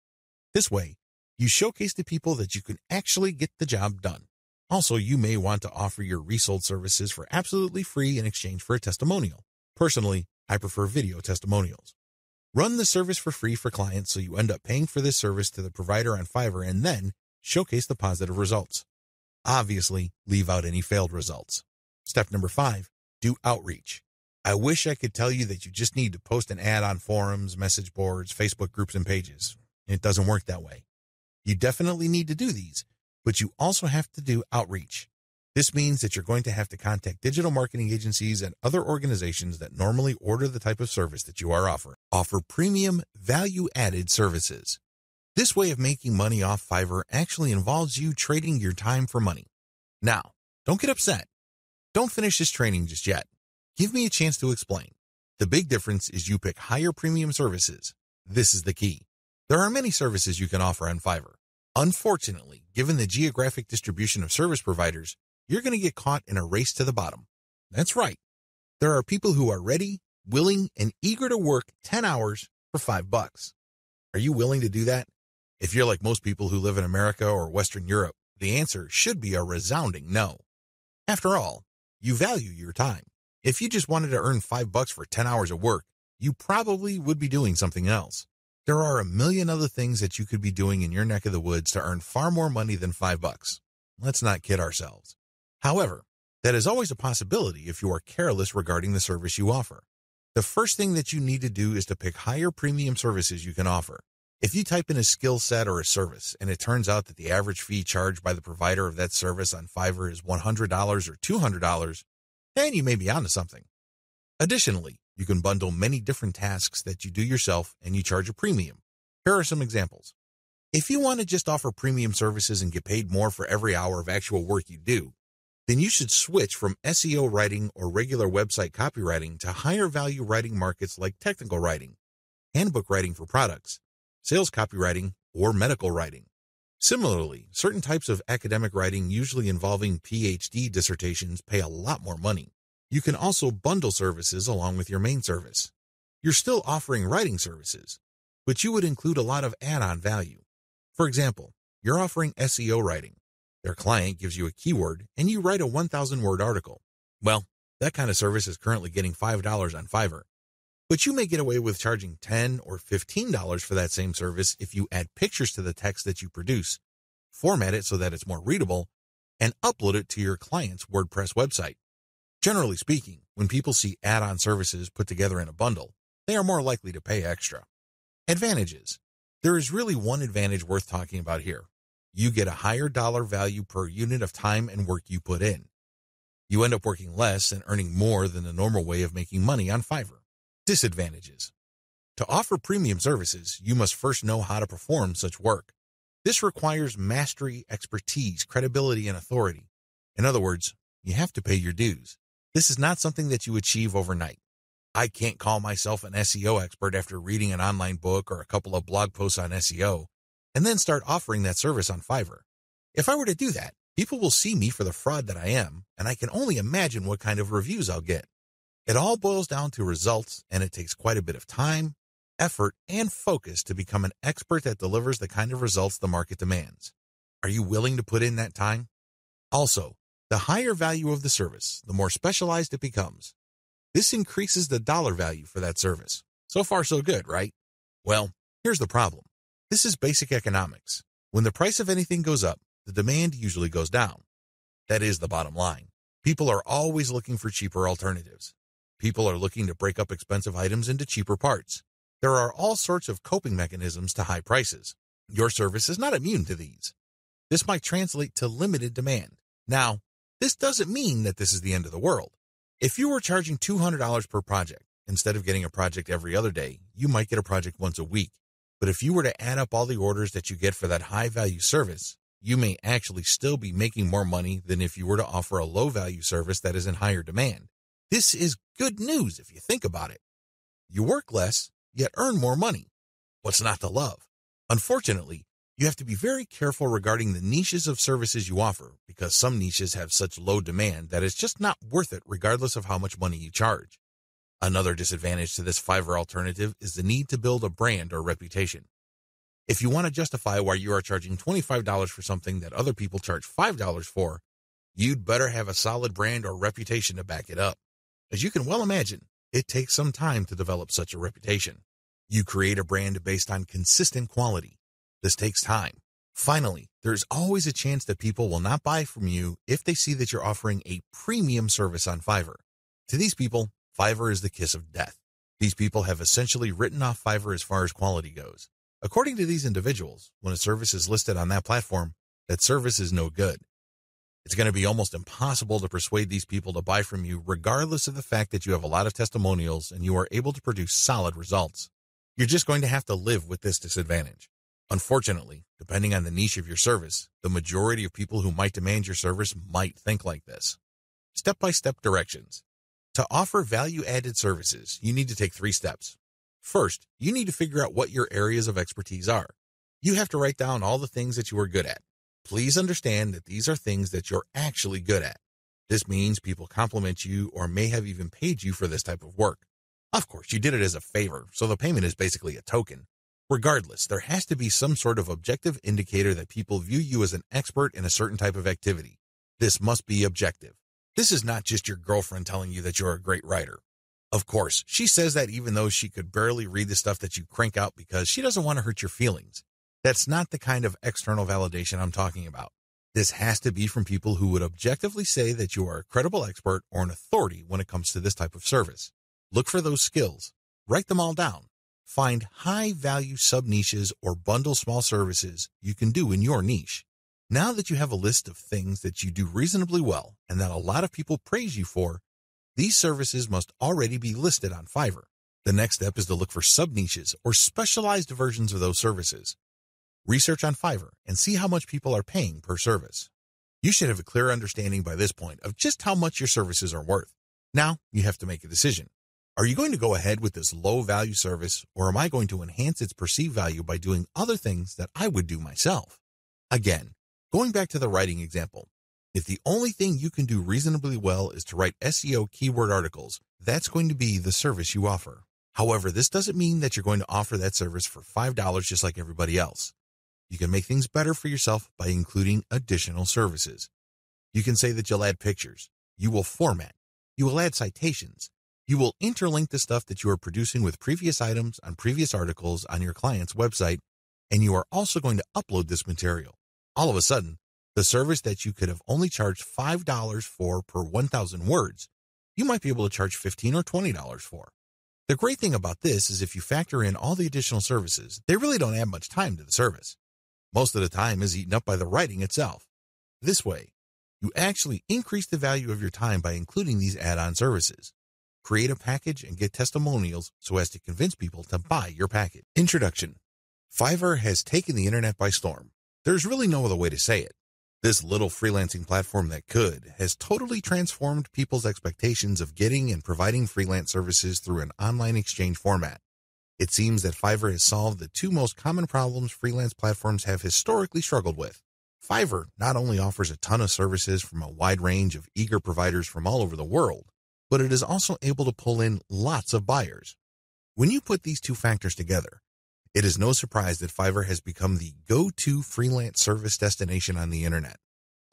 This way, you showcase to people that you can actually get the job done. Also, you may want to offer your resold services for absolutely free in exchange for a testimonial. Personally, I prefer video testimonials. Run the service for free for clients so you end up paying for this service to the provider on Fiverr and then showcase the positive results. Obviously, leave out any failed results. Step number 5, do outreach. I wish I could tell you that you just need to post an ad on forums, message boards, Facebook groups, and pages. It doesn't work that way. You definitely need to do these, but you also have to do outreach. This means that you're going to have to contact digital marketing agencies and other organizations that normally order the type of service that you are offering. Offer premium, value-added services. This way of making money off Fiverr actually involves you trading your time for money. Now, don't get upset. Don't finish this training just yet. Give me a chance to explain. The big difference is you pick higher premium services. This is the key. There are many services you can offer on Fiverr. Unfortunately, given the geographic distribution of service providers, you're going to get caught in a race to the bottom. That's right. There are people who are ready, willing, and eager to work 10 hours for $5. Are you willing to do that? If you're like most people who live in America or Western Europe, the answer should be a resounding no. After all, you value your time. If you just wanted to earn $5 for 10 hours of work, you probably would be doing something else. There are a million other things that you could be doing in your neck of the woods to earn far more money than $5. Let's not kid ourselves. However, that is always a possibility if you are careless regarding the service you offer. The first thing that you need to do is to pick higher premium services you can offer. If you type in a skill set or a service and it turns out that the average fee charged by the provider of that service on Fiverr is $100 or $200, then you may be onto something. Additionally, you can bundle many different tasks that you do yourself and you charge a premium. Here are some examples. If you want to just offer premium services and get paid more for every hour of actual work you do, then you should switch from SEO writing or regular website copywriting to higher value writing markets like technical writing, handbook writing for products, sales copywriting, or medical writing. Similarly, certain types of academic writing, usually involving PhD dissertations, pay a lot more money. You can also bundle services along with your main service. You're still offering writing services, but you would include a lot of add-on value. For example, you're offering SEO writing. Their client gives you a keyword and you write a 1,000-word article. Well, that kind of service is currently getting $5 on Fiverr. But you may get away with charging $10 or $15 for that same service if you add pictures to the text that you produce, format it so that it's more readable, and upload it to your client's WordPress website. Generally speaking, when people see add-on services put together in a bundle, they are more likely to pay extra. Advantages. There is really one advantage worth talking about here. You get a higher dollar value per unit of time and work you put in. You end up working less and earning more than the normal way of making money on Fiverr. Disadvantages. To offer premium services, you must first know how to perform such work. This requires mastery, expertise, credibility, and authority. In other words, you have to pay your dues. This is not something that you achieve overnight. I can't call myself an SEO expert after reading an online book or a couple of blog posts on SEO and then start offering that service on Fiverr. If I were to do that, people will see me for the fraud that I am, and I can only imagine what kind of reviews I'll get. It all boils down to results, and it takes quite a bit of time, effort, and focus to become an expert that delivers the kind of results the market demands. Are you willing to put in that time? Also, the higher value of the service, the more specialized it becomes. This increases the dollar value for that service. So far, so good, right? Well, here's the problem. This is basic economics. When the price of anything goes up, the demand usually goes down. That is the bottom line. People are always looking for cheaper alternatives. People are looking to break up expensive items into cheaper parts. There are all sorts of coping mechanisms to high prices. Your service is not immune to these. This might translate to limited demand. Now, this doesn't mean that this is the end of the world. If you were charging $200 per project, instead of getting a project every other day, you might get a project once a week. But if you were to add up all the orders that you get for that high-value service, you may actually still be making more money than if you were to offer a low-value service that is in higher demand. This is good news if you think about it. You work less, yet earn more money. What's not to love? Unfortunately, you have to be very careful regarding the niches of services you offer because some niches have such low demand that it's just not worth it regardless of how much money you charge. Another disadvantage to this Fiverr alternative is the need to build a brand or reputation. If you want to justify why you are charging $25 for something that other people charge $5 for, you'd better have a solid brand or reputation to back it up. As you can well imagine, it takes some time to develop such a reputation. You create a brand based on consistent quality. This takes time. Finally, there's always a chance that people will not buy from you if they see that you're offering a premium service on Fiverr. To these people, Fiverr is the kiss of death. These people have essentially written off Fiverr as far as quality goes. According to these individuals, when a service is listed on that platform, that service is no good. It's going to be almost impossible to persuade these people to buy from you regardless of the fact that you have a lot of testimonials and you are able to produce solid results. You're just going to have to live with this disadvantage. Unfortunately, depending on the niche of your service, the majority of people who might demand your service might think like this. Step-by-step directions. To offer value-added services, you need to take 3 steps. First, you need to figure out what your areas of expertise are. You have to write down all the things that you are good at. Please understand that these are things that you're actually good at. This means people compliment you or may have even paid you for this type of work. Of course, you did it as a favor, so the payment is basically a token. Regardless, there has to be some sort of objective indicator that people view you as an expert in a certain type of activity. This must be objective. This is not just your girlfriend telling you that you're a great writer. Of course, she says that even though she could barely read the stuff that you crank out because she doesn't want to hurt your feelings. That's not the kind of external validation I'm talking about. This has to be from people who would objectively say that you are a credible expert or an authority when it comes to this type of service. Look for those skills. Write them all down. Find high-value sub-niches or bundle small services you can do in your niche. Now that you have a list of things that you do reasonably well and that a lot of people praise you for, these services must already be listed on Fiverr. The next step is to look for sub-niches or specialized versions of those services. Research on Fiverr and see how much people are paying per service. You should have a clear understanding by this point of just how much your services are worth. Now, you have to make a decision. Are you going to go ahead with this low-value service, or am I going to enhance its perceived value by doing other things that I would do myself? Again, going back to the writing example, if the only thing you can do reasonably well is to write SEO keyword articles, that's going to be the service you offer. However, this doesn't mean that you're going to offer that service for $5 just like everybody else. You can make things better for yourself by including additional services. You can say that you'll add pictures, you will format, you will add citations, You will interlink the stuff that you are producing with previous items on previous articles on your client's website, and you are also going to upload this material. All of a sudden, the service that you could have only charged $5 for per 1,000 words, you might be able to charge $15 or $20 for. The great thing about this is if you factor in all the additional services, they really don't add much time to the service. Most of the time is eaten up by the writing itself. This way, you actually increase the value of your time by including these add-on services. Create a package and get testimonials so as to convince people to buy your package. Introduction. Fiverr has taken the internet by storm. There's really no other way to say it. This little freelancing platform that could has totally transformed people's expectations of getting and providing freelance services through an online exchange format. It seems that Fiverr has solved the two most common problems freelance platforms have historically struggled with. Fiverr not only offers a ton of services from a wide range of eager providers from all over the world, but it is also able to pull in lots of buyers. When you put these two factors together, it is no surprise that Fiverr has become the go-to freelance service destination on the internet.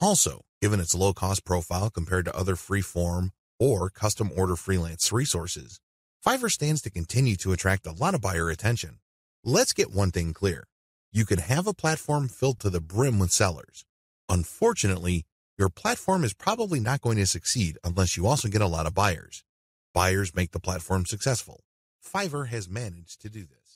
Also, given its low-cost profile compared to other free-form or custom-order freelance resources, Fiverr stands to continue to attract a lot of buyer attention. Let's get one thing clear. You can have a platform filled to the brim with sellers. Unfortunately, your platform is probably not going to succeed unless you also get a lot of buyers. Buyers make the platform successful. Fiverr has managed to do this.